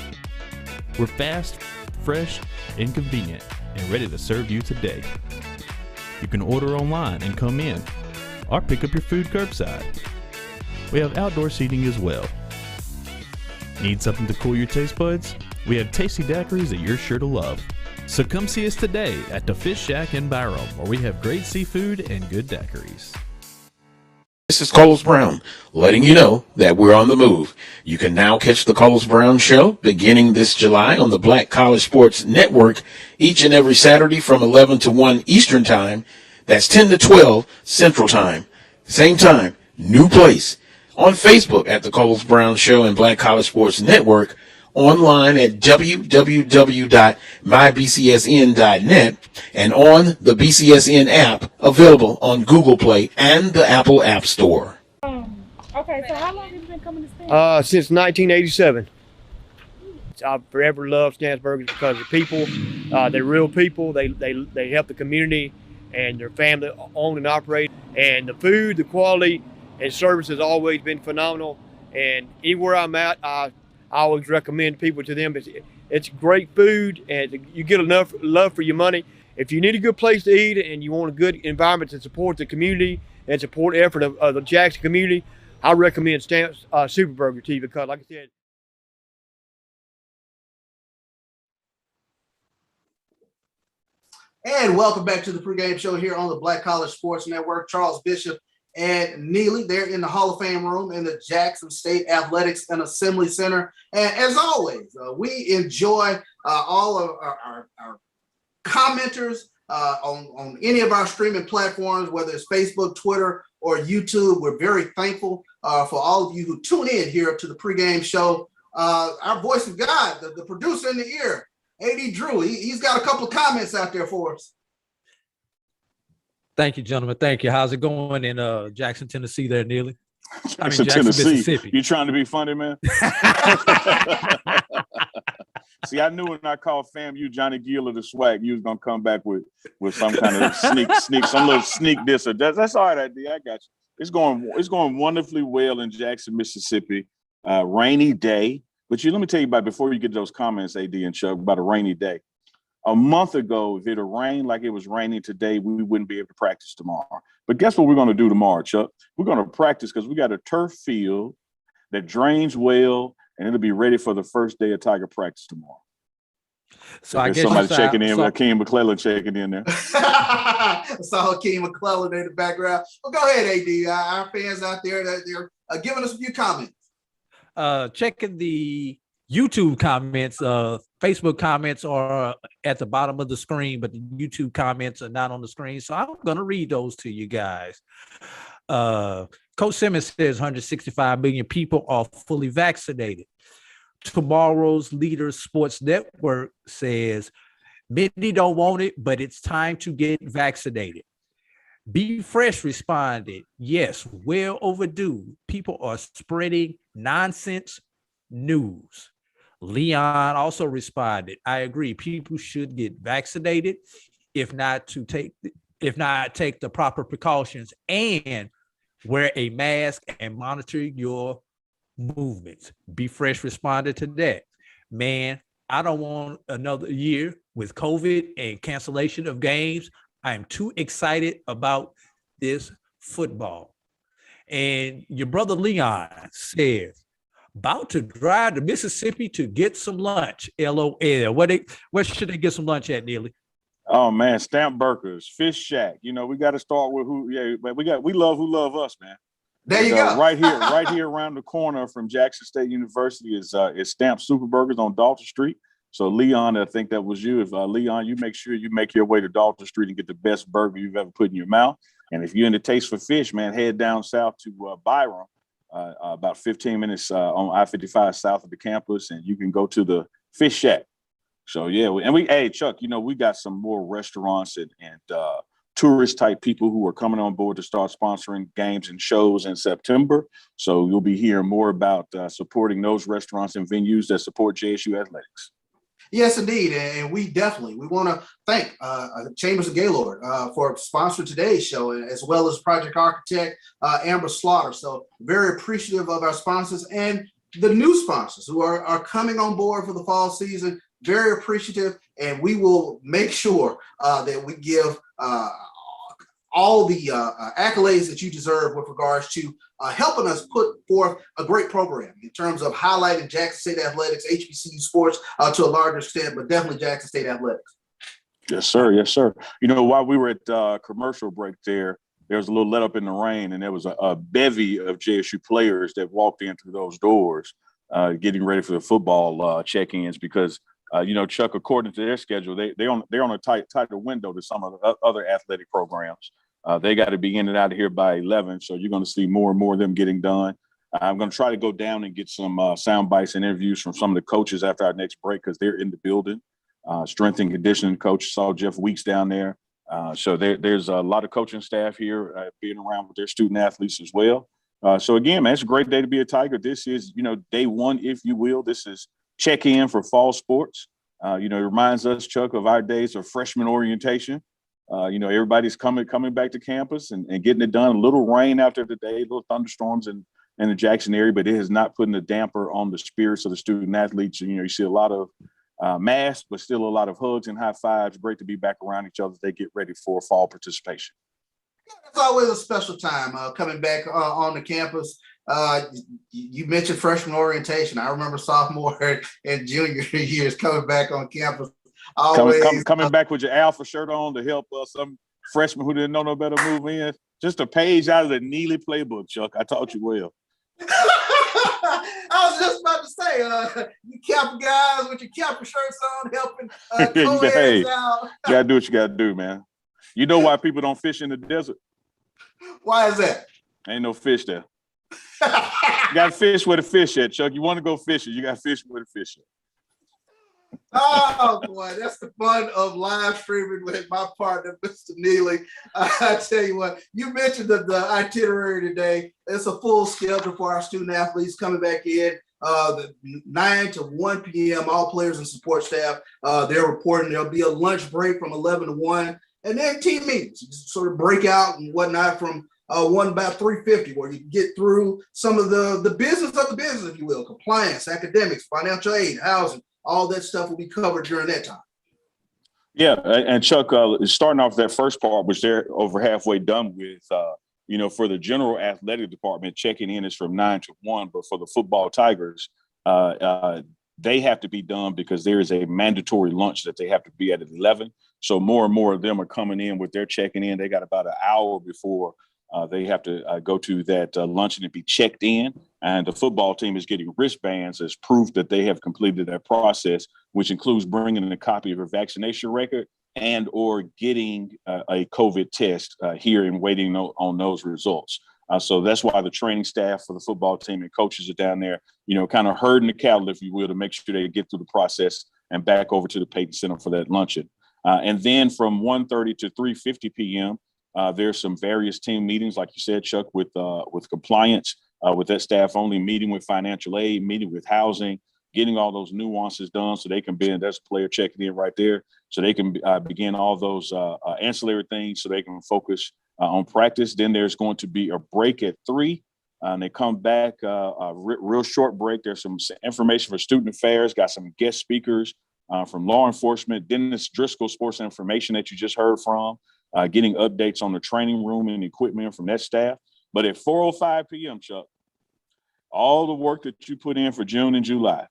We're fast, fresh, and convenient, and ready to serve you today. You can order online and come in, or pick up your food curbside. We have outdoor seating as well. Need something to cool your taste buds? We have tasty daiquiris that you're sure to love. So come see us today at the Fish Shack in Byram, where we have great seafood and good daiquiris. This is Carlos Brown, letting you know that we're on the move. You can now catch the Carlos Brown Show beginning this July on the Black College Sports Network each and every Saturday from 11 to 1 Eastern Time. That's 10 to 12 Central Time. Same time, new place. On Facebook at the Carlos Brown Show and Black College Sports Network. Online at www.mybcsn.net and on the BCSN app available on Google Play and the Apple App Store. Okay, so how long have you been coming to Stan's? Since 1987. I've forever loved Stan's Burgers because the people, they're real people. They help the community and their family own and operate. And the food, the quality, and service has always been phenomenal. And anywhere I'm at, I always recommend people to them. It's great food, and you get enough love for your money. If you need a good place to eat and you want a good environment to support the community and support the effort of the Jackson community, I recommend Stan's Super Burger to you because, like I said, And welcome back to the pregame show here on the Black College Sports Network. Charles Bishop and Neely, they're in the Hall of Fame room in the Jackson State Athletics and Assembly Center. And as always, we enjoy all of our commenters on any of our streaming platforms, whether it's Facebook, Twitter, or YouTube. We're very thankful for all of you who tune in here to the pregame show. Our voice of God, the producer in the ear, A.D. Drew, he's got a couple of comments out there for us. Thank you, gentlemen. Thank you. How's it going in Jackson, Tennessee there, Neely? Jackson, Tennessee. You trying to be funny, man? See, I knew when I called FAMU Johnny Gill of the swag, you was gonna come back with some kind of sneak, some little sneak diss. That's all right, I got you. It's going wonderfully well in Jackson, Mississippi. Rainy day, but let me tell you about before you get those comments, AD and Chuck, about a rainy day. A month ago, if it had rained like it was raining today, we wouldn't be able to practice tomorrow. But guess what we're going to do tomorrow, Chuck? We're going to practice because we got a turf field that drains well, and it'll be ready for the first day of Tiger practice tomorrow. So I There's guess somebody you checking in. so, Akeem McClellan checking in there. I saw Hakeem McClellan in the background. Well, go ahead, AD. Our fans out there that they're giving us a few comments. checking the YouTube comments, Facebook comments are at the bottom of the screen, but the YouTube comments are not on the screen. So I'm going to read those to you guys. Coach Simmons says 165 million people are fully vaccinated. Tomorrow's Leaders Sports Network says many don't want it, but it's time to get vaccinated. Be Fresh responded, yes, well overdue. People are spreading nonsense news. Leon also responded, I agree. People should get vaccinated, if not take the proper precautions and wear a mask and monitor your movements. Be Fresh responded to that. Man, I don't want another year with COVID and cancellation of games. I am too excited about this football. And your brother Leon says, about to drive to Mississippi to get some lunch. LOL. Where should they get some lunch at, Neely? Oh man, Stamp Burgers, Fish Shack. You know, we got to start with who. Yeah, man, we love who love us, man. There you go. Right here around the corner from Jackson State University is Stamp Super Burgers on Dalton Street. So Leon, I think that was you. If Leon, you make sure you make your way to Dalton Street and get the best burger you've ever put in your mouth. And if you're in the taste for fish, man, head down south to Byram, about 15 minutes on I-55 south of the campus, and you can go to the Fish Shack. So yeah, hey Chuck, you know, we got some more restaurants and tourist type people who are coming on board to start sponsoring games and shows in September. So you'll be hearing more about supporting those restaurants and venues that support JSU athletics. Yes, indeed. And we want to thank Chambers of Gaylord for sponsoring today's show, as well as project architect Amber Slaughter. So very appreciative of our sponsors and the new sponsors who are coming on board for the fall season. Very appreciative. And we will make sure that we give all the accolades that you deserve with regards to helping us put forth a great program in terms of highlighting Jackson State athletics, HBCU sports to a larger extent, but definitely Jackson State athletics. Yes, sir. Yes, sir. You know, while we were at commercial break there was a little let up in the rain, and there was a bevy of JSU players that walked in through those doors getting ready for the football check-ins because you know, Chuck, according to their schedule, they're on a tighter window to some of the other athletic programs. They got to be in and out of here by 11, so you're going to see more and more of them getting done. I'm going to try to go down and get some sound bites and interviews from some of the coaches after our next break because they're in the building. Strength and conditioning coach, saw Jeff Weeks down there. So there's a lot of coaching staff here being around with their student athletes as well. So again, man, it's a great day to be a Tiger. This is, you know, day one, if you will. This is check-in for fall sports. You know, it reminds us, Chuck, of our days of freshman orientation. You know, everybody's coming back to campus and getting it done. A little rain out there today, little thunderstorms in the Jackson area, but it has not put a damper on the spirits of the student athletes. You know, you see a lot of masks, but still a lot of hugs and high fives. Great to be back around each other as they get ready for fall participation. It's always a special time coming back on the campus. You mentioned freshman orientation. I remember sophomore and junior years coming back on campus. Coming back with your alpha shirt on to help some freshman who didn't know no better move in. Just a page out of the Neely playbook, Chuck. I taught you well. I was just about to say, you kept guys with your Kappa shirts on, helping co-eds out. You gotta do what you gotta do, man. You know why people don't fish in the desert? Why is that? Ain't no fish there. You gotta fish where the fish at, Chuck. You want to go fishing, you gotta fish where the fish at. Oh boy, that's the fun of live streaming with my partner, Mr. Neely. I tell you what, you mentioned the itinerary today. It's a full schedule for our student athletes coming back in. The 9 to 1 p.m. All players and support staff, they're reporting there'll be a lunch break from 11 to 1, and then team meetings, sort of break out and whatnot from 1 about 3:50, where you can get through some of the business of the business, if you will, compliance, academics, financial aid, housing. All that stuff will be covered during that time. Yeah, and Chuck, starting off that first part, which they're over halfway done with, you know, for the general athletic department, checking in is from 9 to 1, but for the football Tigers, they have to be done because there is a mandatory lunch that they have to be at 11. So more and more of them are coming in with their checking in. They got about an hour before they have to go to that luncheon and be checked in. And the football team is getting wristbands as proof that they have completed that process, which includes bringing in a copy of their vaccination record and or getting a COVID test here and waiting on those results. So that's why the training staff for the football team and coaches are down there, kind of herding the cattle, if you will, to make sure they get through the process and back over to the Payton Center for that luncheon. And then from 1:30 to 3:50 p.m., there's some various team meetings, like you said, Chuck, with compliance, with that staff only, meeting with financial aid, meeting with housing, getting all those nuances done so they can be, and there's a player checking in right there, so they can begin all those ancillary things so they can focus on practice. Then there's going to be a break at 3. And they come back, a real short break. There's some information for student affairs, got some guest speakers from law enforcement, Dennis Driscoll, sports information that you just heard from, getting updates on the training room and equipment from that staff. But at 4:05 p.m., Chuck, all the work that you put in for June and July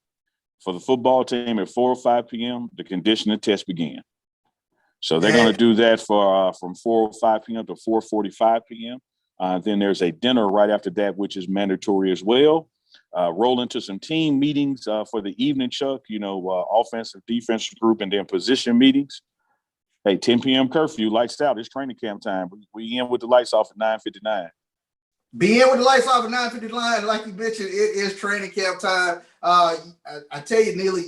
for the football team at 4:05 p.m., the conditioning test began. So they're going to do that for from 4:05 p.m. to 4:45 p.m. Then there's a dinner right after that, which is mandatory as well. Roll into some team meetings for the evening, Chuck, offensive, defensive group, and then position meetings. Hey, 10 p.m. curfew, lights out. It's training camp time. We in with the lights off at 9:59. Be in with the lights off at 9:59. Like you mentioned, it is training camp time. I tell you, Neely,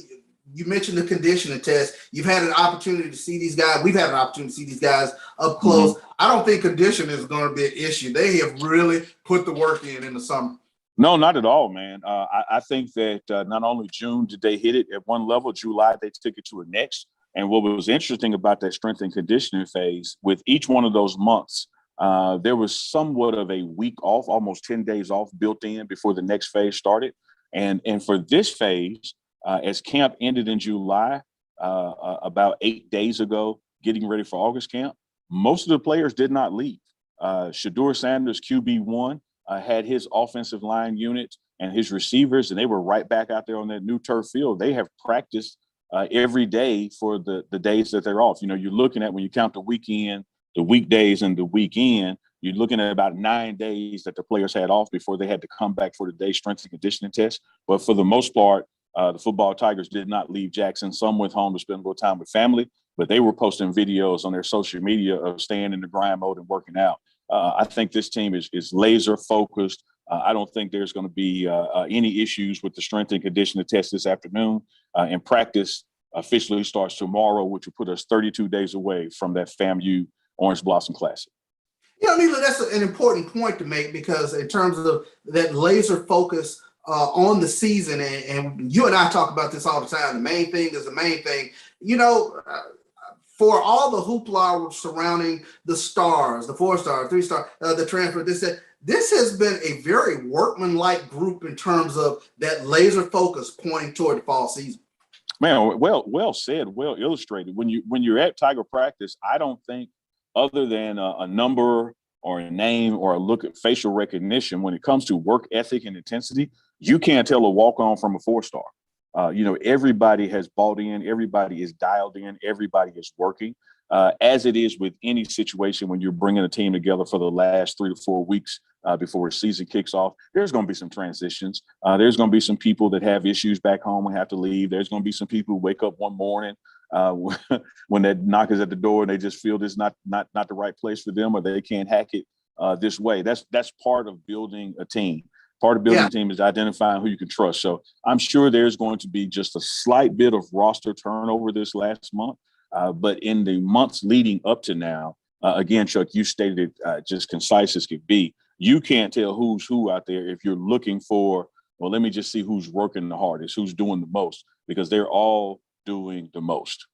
you mentioned the conditioning test. You've had an opportunity to see these guys. We've had an opportunity to see these guys up close. Mm-hmm. I don't think conditioning is going to be an issue. They have really put the work in the summer. No, not at all, man. I think that not only June did they hit it at one level, July they took it to a next. And what was interesting about that strength and conditioning phase, with each one of those months, there was somewhat of a week off, almost 10 days off built in before the next phase started. And for this phase, as camp ended in July, about 8 days ago, getting ready for August camp, most of the players did not leave. Shedeur Sanders, QB1, had his offensive line unit and his receivers, and they were right back out there on that new turf field. They have practiced every day for the days that they're off. You're looking at, when you count the weekend, the weekdays, and the weekend, you're looking at about 9 days that the players had off before they had to come back for the day strength and conditioning test. But for the most part, the football Tigers did not leave Jackson. Some went home to spend a little time with family, but they were posting videos on their social media of staying in the grind mode and working out. I think this team is laser focused. I don't think there's going to be any issues with the strength and conditioning test this afternoon. And practice officially starts tomorrow, which will put us 32 days away from that FAMU Orange Blossom Classic. Neela, that's an important point to make, because in terms of that laser focus on the season, and you and I talk about this all the time, the main thing is the main thing. For all the hoopla surrounding the stars, the 4-star, 3-star, the transfer, this has been a very workmanlike group in terms of that laser focus pointing toward the fall season. Man, well said, well illustrated. When you're at Tiger practice, I don't think, other than a number or a name or a look at facial recognition, when it comes to work ethic and intensity, you can't tell a walk-on from a 4-star. Everybody has bought in, everybody is dialed in, everybody is working. As it is with any situation when you're bringing a team together for the last 3 to 4 weeks before a season kicks off, there's going to be some transitions. There's going to be some people that have issues back home and have to leave. There's going to be some people who wake up one morning when that knock is at the door and they just feel this is not the right place for them, or they can't hack it this way. That's part of building a team. Part of building a team is identifying who you can trust. So I'm sure there's going to be just a slight bit of roster turnover this last month. But in the months leading up to now, again, Chuck, you stated it just concise as could be. You can't tell who's who out there if you're looking for, well, let me just see who's working the hardest, who's doing the most, because they're all doing the most.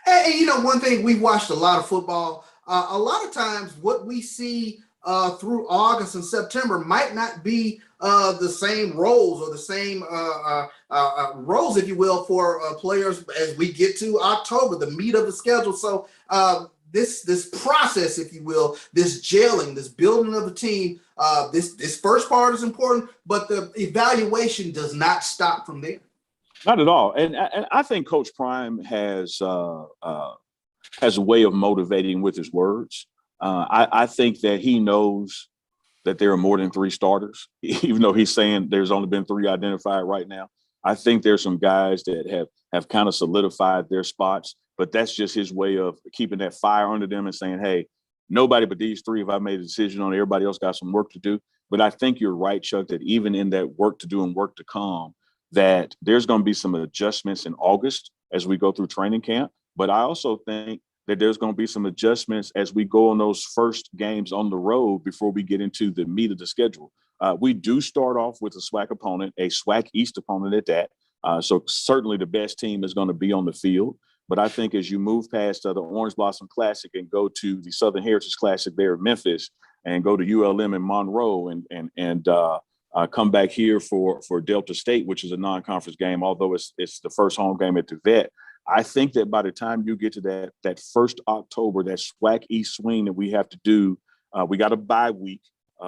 And one thing, we've watched a lot of football. A lot of times what we see through August and September might not be the same roles or the same roles, if you will, for players as we get to October, the meat of the schedule. So this process, if you will, this gelling, this building of the team, this first part is important, but the evaluation does not stop from there. Not at all. And I think Coach Prime has a way of motivating with his words. I think that he knows that there are more than 3 starters, even though he's saying there's only been 3 identified right now. I think there's some guys that have kind of solidified their spots, but that's just his way of keeping that fire under them and saying, hey, nobody but these 3 have I made a decision on. Everybody else got some work to do. But I think you're right, Chuck, that even in that work to do and work to come, that there's going to be some adjustments in August as we go through training camp. But I also think that there's going to be some adjustments as we go on those first games on the road before we get into the meat of the schedule. We do start off with a SWAC opponent, a SWAC East opponent at that. So certainly the best team is going to be on the field. But I think as you move past the Orange Blossom Classic and go to the Southern Heritage Classic there in Memphis and go to ULM in Monroe and come back here for Delta State, which is a non-conference game, although it's the first home game at the Vet. I think that by the time you get to that first October, that SWAC East swing that we have to do, we got a bye week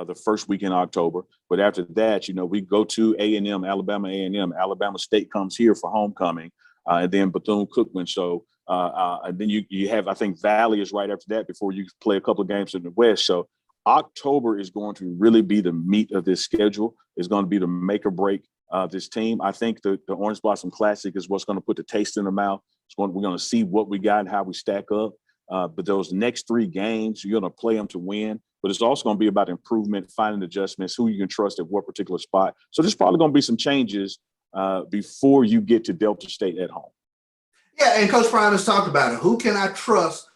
the first week in October. But after that, we go to A&M, Alabama A&M. Alabama State comes here for homecoming, and then Bethune-Cookman. So and then you have, I think Valley is right after that before you play a couple of games in the West. So October is going to really be the meat of this schedule. It's going to be the make or break this team. I think the Orange Blossom Classic is what's going to put the taste in the mouth. We're going to see what we got and how we stack up. But those next 3 games, you're going to play them to win. But it's also going to be about improvement, finding adjustments, who you can trust at what particular spot. So there's probably going to be some changes before you get to Delta State at home. Yeah, and Coach Prime has talked about it. Who can I trust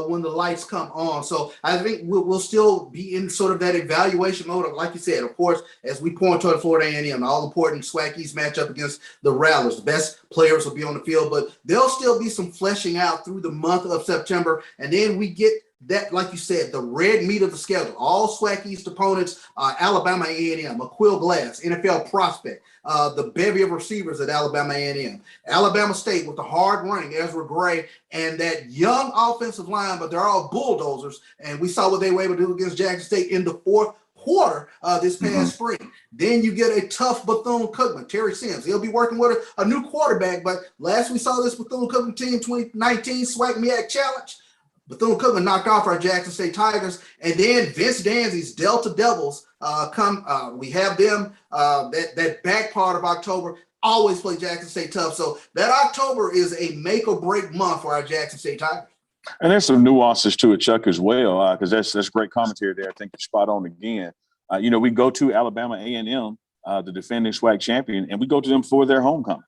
when the lights come on? So I think we'll still be in sort of that evaluation mode of, like you said, of course, as we point toward Florida A&M, all important SWAC East matchup against the Rattlers. The best players will be on the field, but there'll still be some fleshing out through the month of September. And then we get that, like you said, the red meat of the schedule. All SWAC East opponents, Alabama A&M, McQuill Glass, NFL prospect, the bevy of receivers at Alabama A&M, Alabama State with the hard running, Ezra Gray, and that young offensive line, but they're all bulldozers. And we saw what they were able to do against Jackson State in the 4th quarter this past spring. Then you get a tough Bethune-Cookman, Terry Sims. He'll be working with a new quarterback, but last we saw this Bethune-Cookman team, 2019 SWAC MEAC Challenge, Bethune-Cookman knocked off our Jackson State Tigers, and then Vince Danzy's Delta Devils we have them that back part of October always play Jackson State tough. So that October is a make or break month for our Jackson State Tigers. And there's some nuances to it, Chuck, as well, because that's great commentary there. I think you're spot on again. We go to Alabama A&M, the defending SWAC champion, and we go to them for their homecoming.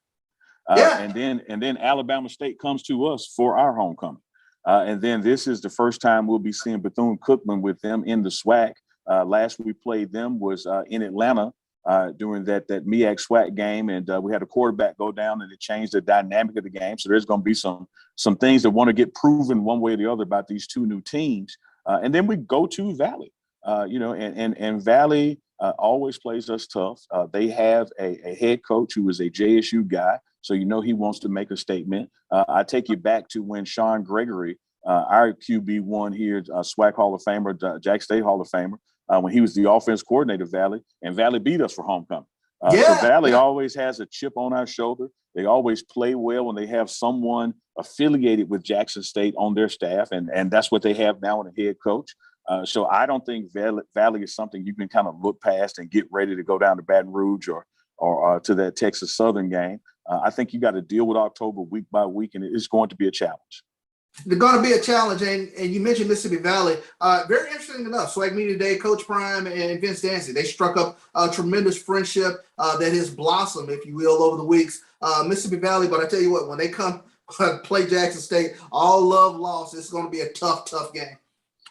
And then Alabama State comes to us for our homecoming. And then this is the first time we'll be seeing Bethune-Cookman with them in the SWAC. Last we played them was in Atlanta during that MEAC SWAC game, and we had a quarterback go down, and it changed the dynamic of the game. So there's going to be some things that want to get proven one way or the other about these 2 new teams. And then we go to Valley, and Valley always plays us tough. They have a head coach who is a JSU guy. So he wants to make a statement. I take you back to when Sean Gregory, our QB1 here, SWAC Hall of Famer, Jack State Hall of Famer, when he was the offense coordinator of Valley, and Valley beat us for homecoming. So Valley always has a chip on our shoulder. They always play well when they have someone affiliated with Jackson State on their staff, and that's what they have now in a head coach. So I don't think Valley is something you can kind of look past and get ready to go down to Baton Rouge or to that Texas Southern game. I think you got to deal with October week by week, and it's going to be a challenge. They're going to be a challenge, and you mentioned Mississippi Valley. Very interesting enough, SWAC Media Day, Coach Prime and Vince Dancy, they struck up a tremendous friendship that has blossomed, if you will, over the weeks. Mississippi Valley, but I tell you what, when they come play Jackson State, all love lost, it's going to be a tough game.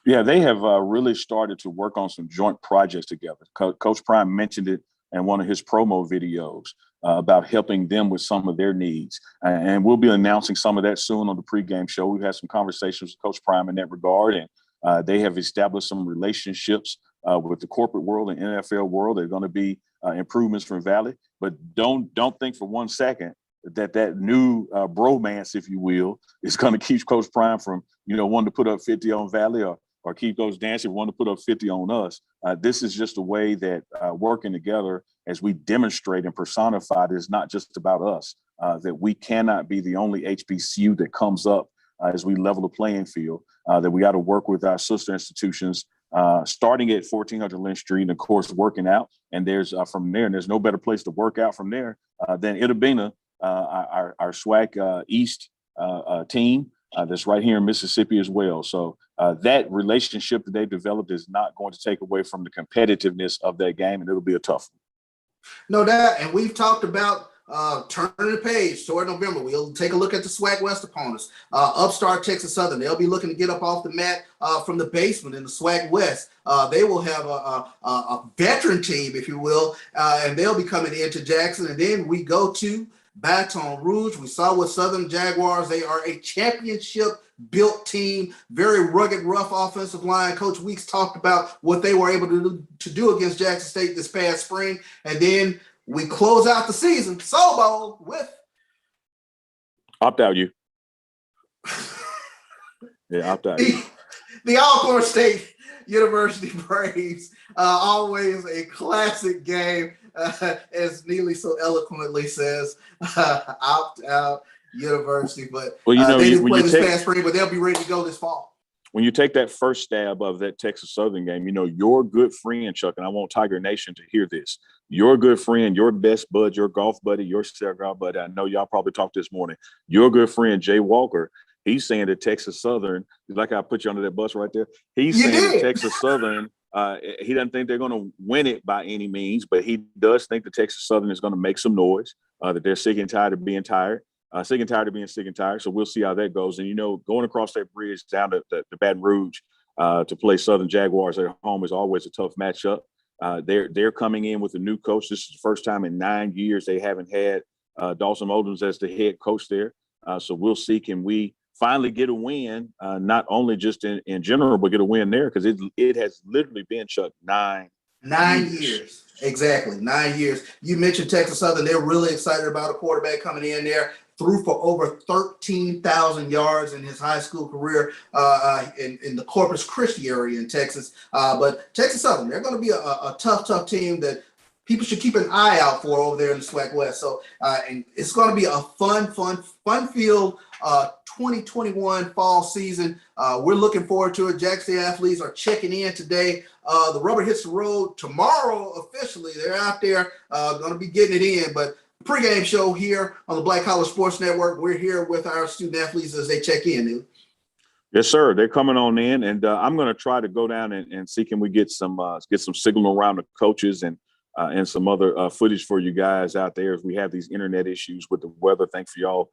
Yeah, they have really started to work on some joint projects together. Coach Prime mentioned it in one of his promo videos about helping them with some of their needs. And we'll be announcing some of that soon on the pregame show. We've had some conversations with Coach Prime in that regard, and they have established some relationships with the corporate world and NFL world. They're going to be improvements from Valley, but don't think for 1 second that new bromance, if you will, is going to keep Coach Prime from, wanting to put up 50 on Valley or keep Coach Dancy wanting to put up 50 on us. This is just a way that working together as we demonstrate and personify that it's not just about us. that we cannot be the only HBCU that comes up as we level the playing field, that we got to work with our sister institutions, starting at 1400 Lynch Street, and of course, working out. And there's from there, and there's no better place to work out from there than Itabena, our SWAC East team that's right here in Mississippi as well. So that relationship that they developed is not going to take away from the competitiveness of that game, and it'll be a tough one. No doubt. And we've talked about turning the page toward November. We'll take a look at the SWAC West opponents. Upstart Texas Southern, they'll be looking to get up off the mat from the basement in the SWAC West. They will have a veteran team, if you will, and they'll be coming into Jackson. And then we go to Baton Rouge. We saw with Southern Jaguars, they are a championship-built team, very rugged, rough offensive line. Coach Weeks talked about what they were able to do against Jackson State this past spring. And then we close out the season, Soul Bowl, with opt out you. Yeah, opt out. The Alcorn State University Braves. Always a classic game, as Neely so eloquently says. Opt out University, but well, you know, they didn't play this past spring, but they'll be ready to go this fall. When you take that first stab of that Texas Southern game, you know, your good friend, Chuck, and I want Tiger Nation to hear this, your good friend, your best bud, your golf buddy, your cigar buddy, I know y'all probably talked this morning, your good friend, Jay Walker, he's saying that Texas Southern, like I put you under that bus right there, he's saying that Texas Southern, he doesn't think they're going to win it by any means, but he does think that Texas Southern is going to make some noise, that they're sick and tired of being tired. Sick and tired of being sick and tired. So we'll see how that goes. And, you know, going across that bridge down to Baton Rouge to play Southern Jaguars at home is always a tough matchup. They're coming in with a new coach. This is the first time in 9 years they haven't had Dawson Oldhams as the head coach there. So we'll see, can we finally get a win, not only just in general, but get a win there, because it has literally been, Chuck, 9 years. Exactly, 9 years. You mentioned Texas Southern. They're really excited about a quarterback coming in there. Threw for over 13,000 yards in his high school career in the Corpus Christi area in Texas. But Texas Southern, they're going to be a tough team that people should keep an eye out for over there in the SWAC West. So and it's going to be a fun-filled 2021 fall season. We're looking forward to it. Jackson State athletes are checking in today. The rubber hits the road tomorrow officially. They're out there going to be getting it in. But pregame show here on the Black College Sports Network. We're here with our student athletes as they check in, Neil. Yes, sir. They're coming on in, and I'm going to try to go down and see can we get some signal around the coaches and some other footage for you guys out there as we have these internet issues with the weather. Thanks for y'all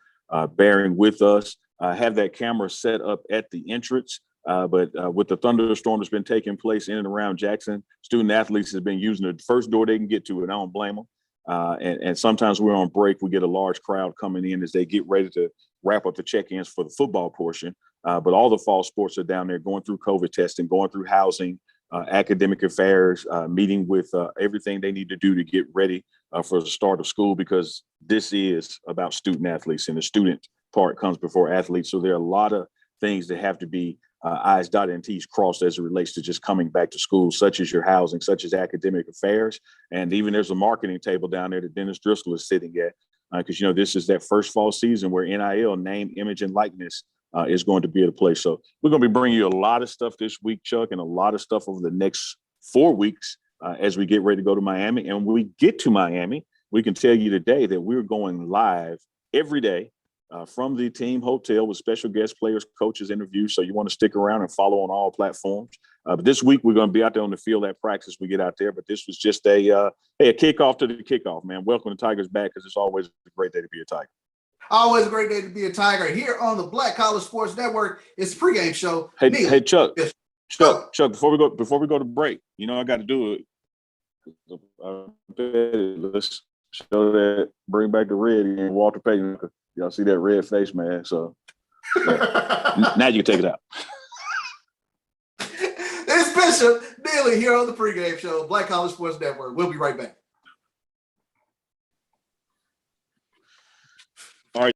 bearing with us. Have that camera set up at the entrance, but with the thunderstorm that's been taking place in and around Jackson, student athletes have been using the first door they can get to, and I don't blame them. And sometimes we're on break. We get a large crowd coming in as they get ready to wrap up the check-ins for the football portion. But all the fall sports are down there going through COVID testing, going through housing, academic affairs, meeting with everything they need to do to get ready for the start of school, because this is about student athletes, and the student part comes before athletes. So there are a lot of things that have to be I's dotted and T's crossed as it relates to just coming back to school, such as your housing, such as academic affairs. And even there's a marketing table down there that Dennis Driscoll is sitting at, because, you know, this is that first fall season where NIL, name, image, and likeness is going to be at a place. So we're going to be bringing you a lot of stuff this week, Chuck, and a lot of stuff over the next 4 weeks as we get ready to go to Miami. And when we get to Miami, we can tell you today that we're going live every day from the team hotel with special guest players, coaches, interviews. So you want to stick around and follow on all platforms. But this week we're going to be out there on the field at practice. We get out there, but this was just a kickoff to the kickoff, man. Welcome to Tigers back, because it's always a great day to be a Tiger. Always a great day to be a Tiger here on the Black College Sports Network. It's the pregame show. Hey, Chuck. Yes. Chuck, before we go to break, you know I got to do it. Let's show that, bring back the red and Walter Payton. Y'all see that red face, man. So now you can take it out. It's Bishop Neely here on the pregame show, Black College Sports Network. We'll be right back. All right.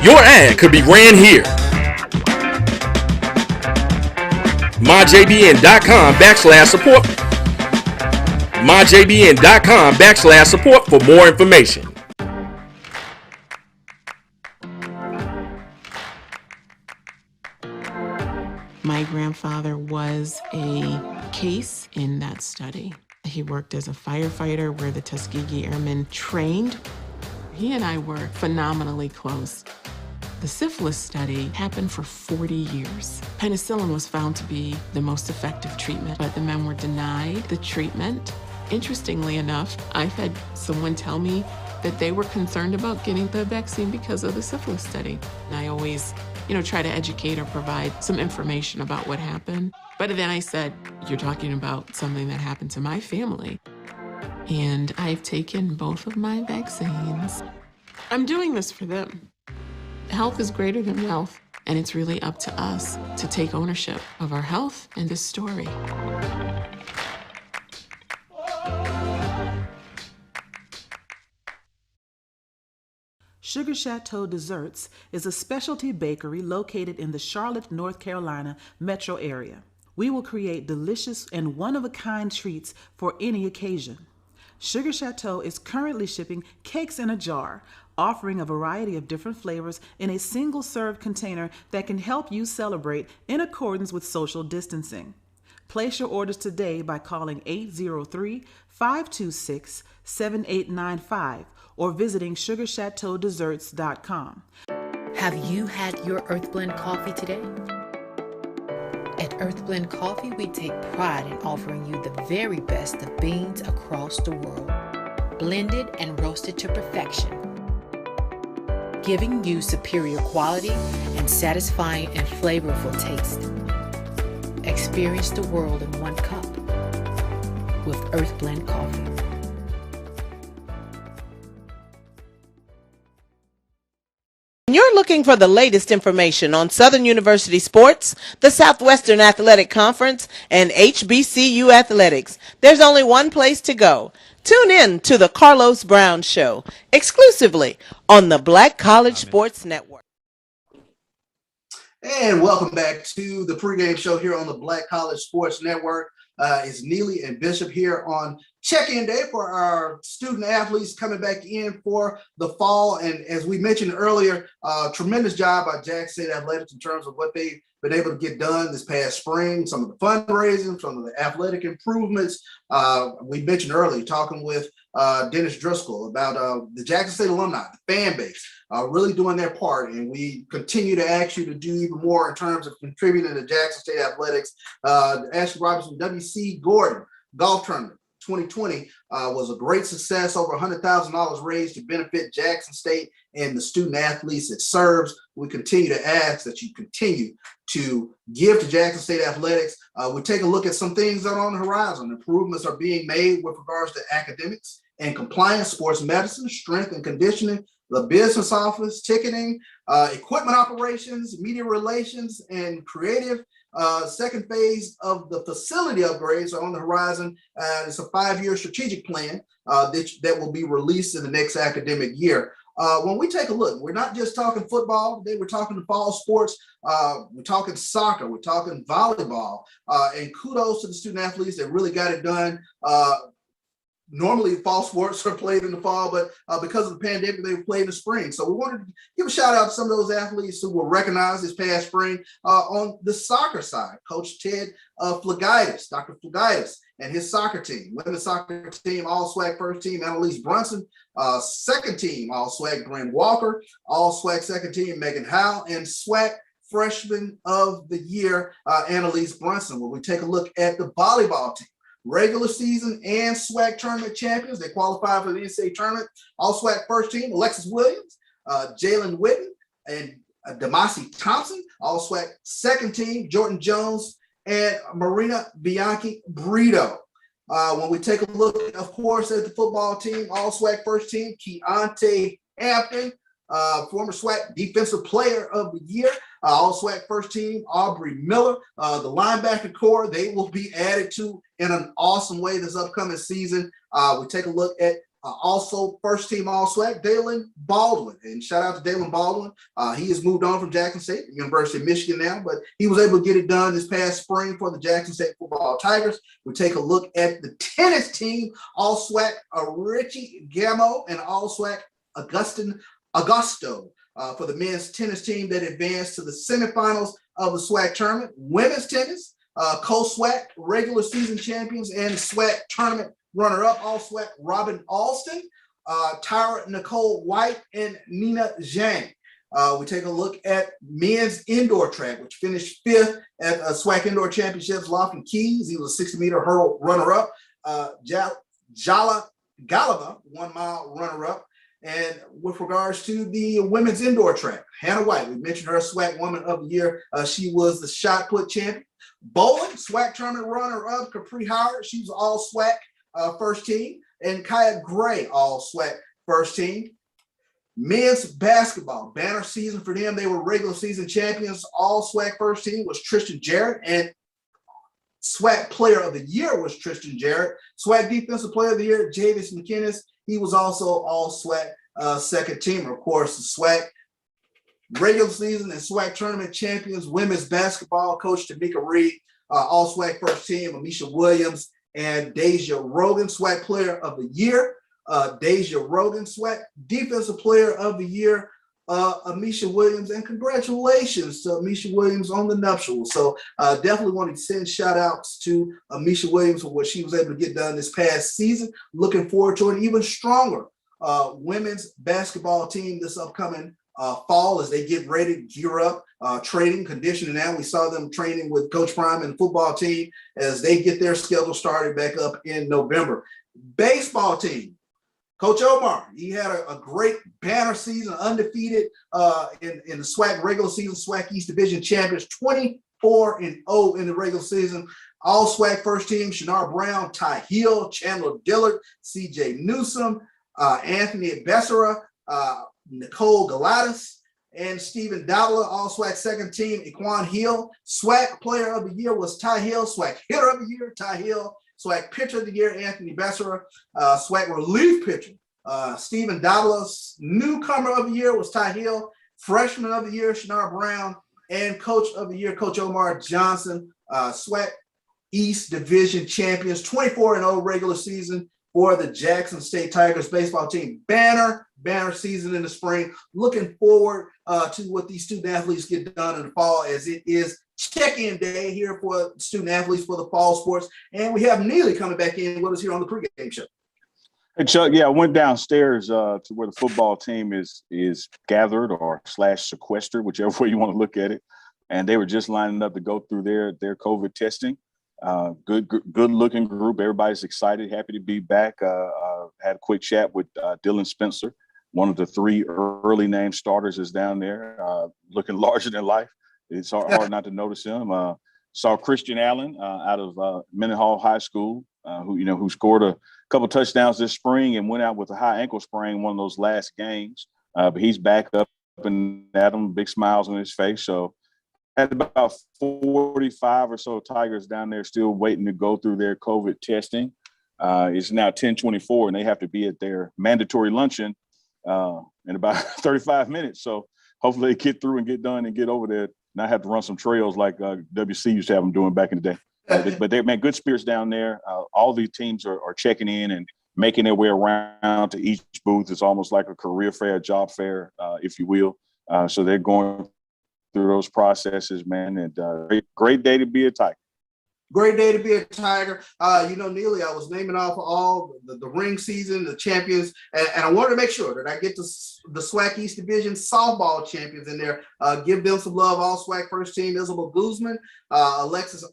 Your ad could be ran here. MyJBN.com/support. MyJBN.com/support for more information. My grandfather was a case in that study. He worked as a firefighter where the Tuskegee Airmen trained. He and I were phenomenally close. The syphilis study happened for 40 years. Penicillin was found to be the most effective treatment, but the men were denied the treatment. Interestingly enough, I've had someone tell me that they were concerned about getting the vaccine because of the syphilis study. And I always, try to educate or provide some information about what happened. But then I said, you're talking about something that happened to my family. And I've taken both of my vaccines. I'm doing this for them. Health is greater than wealth, and it's really up to us to take ownership of our health and this story. Sugar Chateau Desserts is a specialty bakery located in the Charlotte, North Carolina metro area. We will create delicious and one-of-a-kind treats for any occasion. Sugar Chateau is currently shipping cakes in a jar, offering a variety of different flavors in a single-serve container that can help you celebrate in accordance with social distancing. Place your orders today by calling 803-526-7895 or visiting sugarchateaudesserts.com. Have you had your Earthblend coffee today? At Earthblend Coffee, we take pride in offering you the very best of beans across the world, blended and roasted to perfection, giving you superior quality and satisfying and flavorful taste. Experience the world in one cup with Earthblend Coffee. You're looking for the latest information on Southern University sports, the Southwestern Athletic Conference, and HBCU athletics. There's only one place to go. Tune in to the Carlos Brown Show, exclusively on the Black College Sports Network. And welcome back to the pregame show here on the Black College Sports Network. It's Neely and Bishop here on check-in day for our student athletes coming back in for the fall. And as we mentioned earlier, tremendous job by Jackson State Athletics in terms of what they've been able to get done this past spring, some of the fundraising, some of the athletic improvements. We mentioned earlier, talking with Dennis Driscoll about the Jackson State alumni, the fan base, really doing their part. And we continue to ask you to do even more in terms of contributing to Jackson State Athletics. Ashley Robinson, W.C. Gordon Golf Tournament 2020 was a great success, over $100,000 raised to benefit Jackson State and the student athletes it serves. We continue to ask that you continue to give to Jackson State Athletics. We take a look at some things that are on the horizon. Improvements are being made with regards to academics and compliance, sports medicine, strength and conditioning, the business office, ticketing, equipment operations, media relations, and creative. Second phase of the facility upgrades are on the horizon. It's a 5-year strategic plan that will be released in the next academic year. When we take a look, we're not just talking football today, we're talking fall sports, we're talking soccer, we're talking volleyball, and kudos to the student athletes that really got it done. Normally fall sports are played in the fall, but because of the pandemic, they were played in the spring. So we wanted to give a shout out to some of those athletes who were recognized this past spring. On the soccer side, Coach Ted Flagaitis, Dr. Flagaitis, and his soccer team, women's soccer team, All-SWAC first team, Annalise Brunson, second team, All-SWAC Bryn Walker, All-SWAC second team, Megan Howe, and SWAC freshman of the year, Annalise Brunson. When we take a look at the volleyball team, regular season and SWAC tournament champions. They qualify for the NCAA tournament. All SWAC first team, Alexis Williams, Jalen Witten, and Damasi Thompson. All SWAC second team, Jordan Jones and Marina Bianchi Brito. When we take a look, of course, at the football team, all SWAC first team, Keontae Hampton, former SWAC defensive player of the year. All SWAC first team, Aubrey Miller, the linebacker core, they will be added to in an awesome way this upcoming season. We take a look at Also, first team All-SWAC, Dalen Baldwin. And shout out to Dalen Baldwin. He has moved on from Jackson State, University of Michigan now, but he was able to get it done this past spring for the Jackson State football Tigers. We take a look at the tennis team, All-SWAC Richie Gamo and All-SWAC Augustin Augusto for the men's tennis team that advanced to the semifinals of the SWAC tournament. Women's tennis, co-SWAC regular season champions and SWAC tournament runner-up, All-SWAC Robin Alston, Tyra Nicole White, and Nina Zhang. We take a look at men's indoor track, which finished 5th at SWAC Indoor Championships, Lofton Keys. He was a 60-meter hurdle runner-up. Jala Galava, 1 mile runner-up. And with regards to the women's indoor track, Hannah White, we mentioned her SWAC Woman of the Year. She was the shot put champion. Bowling, SWAC tournament runner-up, Capri Howard. She was all SWAC first team. And Kaya Gray, all SWAC first team. Men's basketball, banner season for them. They were regular season champions. All SWAC first team was Tristan Jarrett. And SWAC player of the year was Tristan Jarrett. SWAC defensive player of the year, Javis McInnes. He was also all SWAC second teamer. Of course, the SWAC regular season and SWAC tournament champions, women's basketball coach Tamika Reed, all SWAC first team, Amisha Williams and Deja Rogan, SWAC player of the year. Deja Rogan, SWAC defensive player of the year, Amisha Williams, and congratulations to Amisha Williams on the nuptials. So definitely want to send shout outs to Amisha Williams for what she was able to get done this past season. Looking forward to an even stronger women's basketball team this upcoming fall as they get ready to gear up, training, conditioning. Now we saw them training with Coach Prime and the football team as they get their schedule started back up in November. Baseball team, Coach Omar, he had a great banner season, undefeated in the SWAC regular season, SWAC East Division champions, 24-0 in the regular season. All SWAC first team, Shanar Brown, Ty Hill, Chandler Dillard, CJ Newsom, Anthony Bessera, Nicole Galatis, and Stephen Dowler. All SWAC second team, Equan Hill. SWAC player of the year was Ty Hill. SWAC hitter of the year, Ty Hill. SWAC pitcher of the year, Anthony Bessera. SWAC relief pitcher, Stephen Dowler's newcomer of the year was Ty Hill. Freshman of the year, Shanar Brown. And coach of the year, Coach Omar Johnson. SWAC East Division champions, 24-0 regular season for the Jackson State Tigers baseball team. Banner season in the spring. Looking forward to what these student athletes get done in the fall, as it is check-in day here for student athletes for the fall sports. And we have Neely coming back in with us here on the pregame show. Hey, Chuck, yeah, I went downstairs to where the football team is gathered or /sequestered, whichever way you want to look at it. And they were just lining up to go through their COVID testing. Good looking group. Everybody's excited, happy to be back. Had a quick chat with Dylan Spencer, one of the 3 early name starters is down there, looking larger than life. It's hard not to notice him. Saw Christian Allen out of Mendenhall High School, who scored a couple touchdowns this spring and went out with a high ankle sprain one of those last games. But he's back up and at him, big smiles on his face. So had about 45 or so Tigers down there still waiting to go through their COVID testing. It's now 10:24 and they have to be at their mandatory luncheon in about 35 minutes. So hopefully they get through and get done and get over there, not have to run some trails like WC used to have them doing back in the day. But they're, man, good spirits down there. All these teams are checking in and making their way around to each booth. It's almost like a career fair, job fair, if you will. So they're going through those processes, man. And great day to be a Tiger. Great day to be a Tiger. Neely, I was naming off all the ring season, the champions, and I wanted to make sure that I get the SWAC East Division softball champions in there. Give them some love. All SWAC first team, Isabel Guzman, Alexis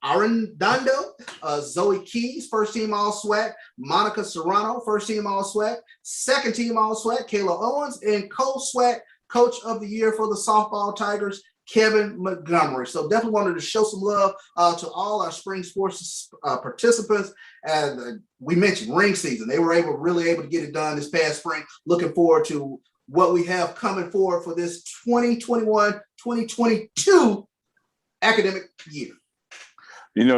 Arredondo, Zoe Keys, first team All SWAC, Monica Serrano, first team All SWAC, second team All SWAC, Kayla Owens, and co-SWAC coach of the year for the softball Tigers, Kevin Montgomery. So definitely wanted to show some love to all our spring sports participants. And we mentioned ring season. They were really able to get it done this past spring. Looking forward to what we have coming forward for this 2021-2022 academic year.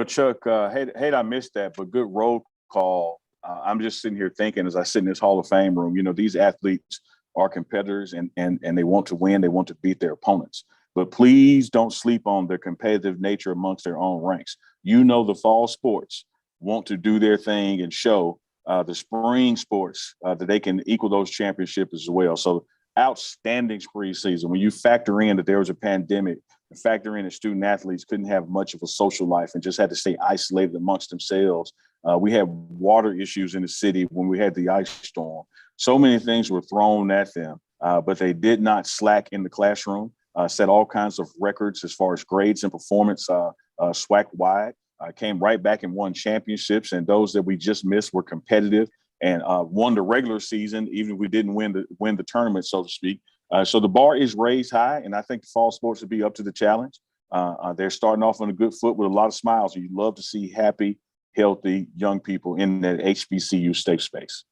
Chuck, hate I missed that, but good roll call I'm just sitting here thinking as I sit in this Hall of Fame room, you know, these athletes are competitors and they want to win. They want to beat their opponents. But please don't sleep on their competitive nature amongst their own ranks. You know, the fall sports want to do their thing and show the spring sports that they can equal those championships as well. So outstanding spring season. When you factor in that there was a pandemic, and factor in that student athletes couldn't have much of a social life and just had to stay isolated amongst themselves. We had water issues in the city when we had the ice storm. So many things were thrown at them, but they did not slack in the classroom, set all kinds of records as far as grades and performance, SWAC wide, came right back and won championships. And those that we just missed were competitive and won the regular season, even if we didn't win the tournament, so to speak. So the bar is raised high, and I think the fall sports will be up to the challenge. They're starting off on a good foot with a lot of smiles. You love to see happy, healthy young people in that HBCU safe space.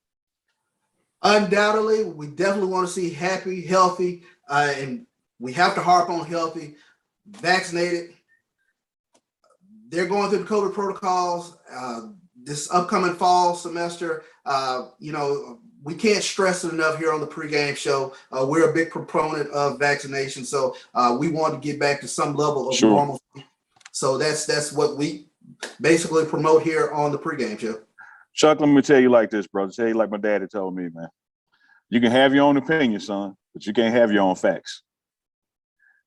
Undoubtedly, we definitely want to see happy, healthy, and we have to harp on healthy, vaccinated. They're going through the COVID protocols. This upcoming fall semester, we can't stress it enough here on the pregame show. We're a big proponent of vaccination, so we want to get back to some level of normalcy. So that's what we basically promote here on the pregame show. Chuck, let me tell you like this, brother. Tell you like my daddy told me, man. You can have your own opinion, son, but you can't have your own facts.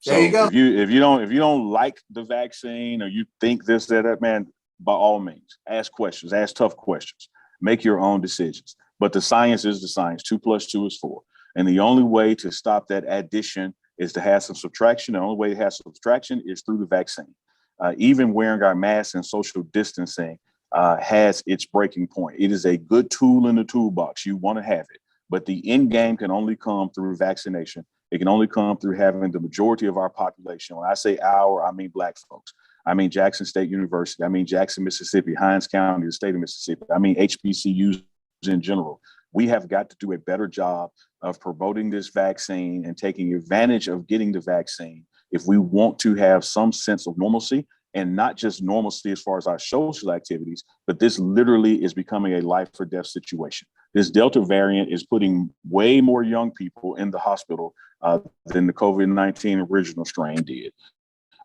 So there you go. If you don't like the vaccine or you think this, that, man, by all means, ask questions, ask tough questions, make your own decisions. But the science is the science. 2 + 2 is 4. And the only way to stop that addition is to have some subtraction. The only way to have some subtraction is through the vaccine. Even wearing our masks and social distancing has its breaking point. It is a good tool in the toolbox. You want to have it. But the end game can only come through vaccination. It can only come through having the majority of our population. When I say our, I mean Black folks. I mean Jackson State University. I mean Jackson, Mississippi, Hinds County, the state of Mississippi. I mean HBCUs in general. We have got to do a better job of promoting this vaccine and taking advantage of getting the vaccine if we want to have some sense of normalcy, and not just normalcy as far as our social activities, but this literally is becoming a life or death situation. This Delta variant is putting way more young people in the hospital than the COVID-19 original strain did.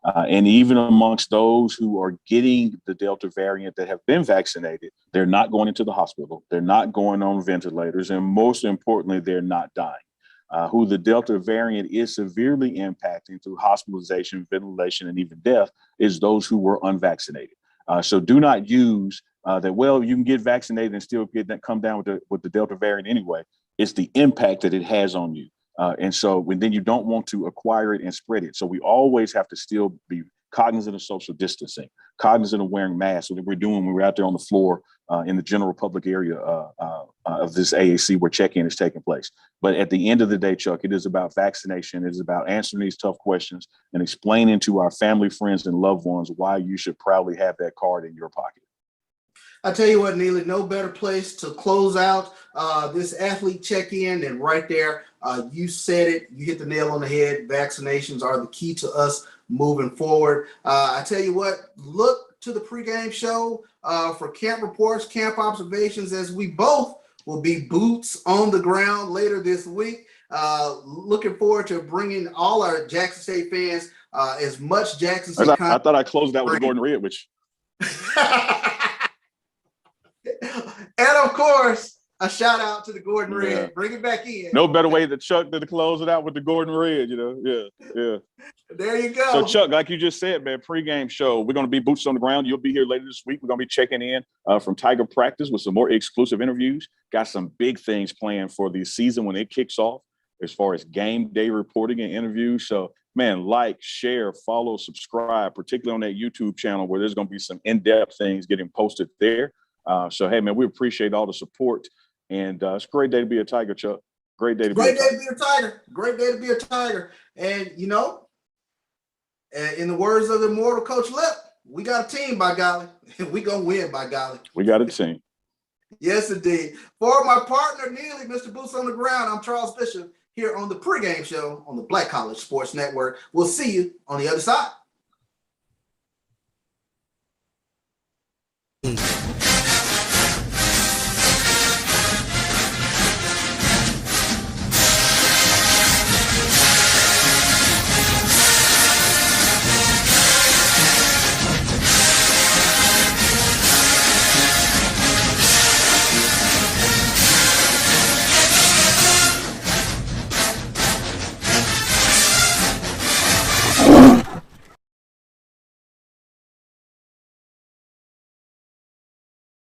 And even amongst those who are getting the Delta variant that have been vaccinated, they're not going into the hospital. They're not going on ventilators. And most importantly, they're not dying. Who the Delta variant is severely impacting through hospitalization, ventilation, and even death is those who were unvaccinated. So do not use that, well, you can get vaccinated and still come down with the Delta variant anyway. It's the impact that it has on you. And so then you don't want to acquire it and spread it. So we always have to still be cognizant of social distancing, cognizant of wearing masks, what we're doing when we're out there on the floor in the general public area of this AAC where check-in is taking place. But at the end of the day, Chuck, it is about vaccination. It is about answering these tough questions and explaining to our family, friends, and loved ones why you should proudly have that card in your pocket. I tell you what, Neely, no better place to close out this athlete check-in than right there. You said it. You hit the nail on the head. Vaccinations are the key to us moving forward. I tell you what, look to the pregame show for camp reports, camp observations, as we both will be boots on the ground later this week. Looking forward to bringing all our Jackson State fans as much Jackson State content. I thought I closed out with the Gordon Red, which. And of course, a shout out to the Gordon Red. Bring it back in. No better way to Chuck than to close it out with the Gordon Red, you know. Yeah. There you go. So Chuck, like you just said, man, pregame show. We're going to be boots on the ground. You'll be here later this week. We're going to be checking in from Tiger practice with some more exclusive interviews. Got some big things planned for the season when it kicks off, as far as game day reporting and interviews. So, man, like, share, follow, subscribe, particularly on that YouTube channel where there's going to be some in-depth things getting posted there. So, hey, man, we appreciate all the support. And it's a great day to be a Tiger, Chuck. Great day to be a Tiger. Great day to be a Tiger. And, you know, in the words of the immortal Coach Lip, we got a team, by golly. We going to win, by golly. We got a team. Yes, indeed. For my partner, Neely, Mr. Boots on the Ground, I'm Charles Bishop here on the pregame show on the Black College Sports Network. We'll see you on the other side.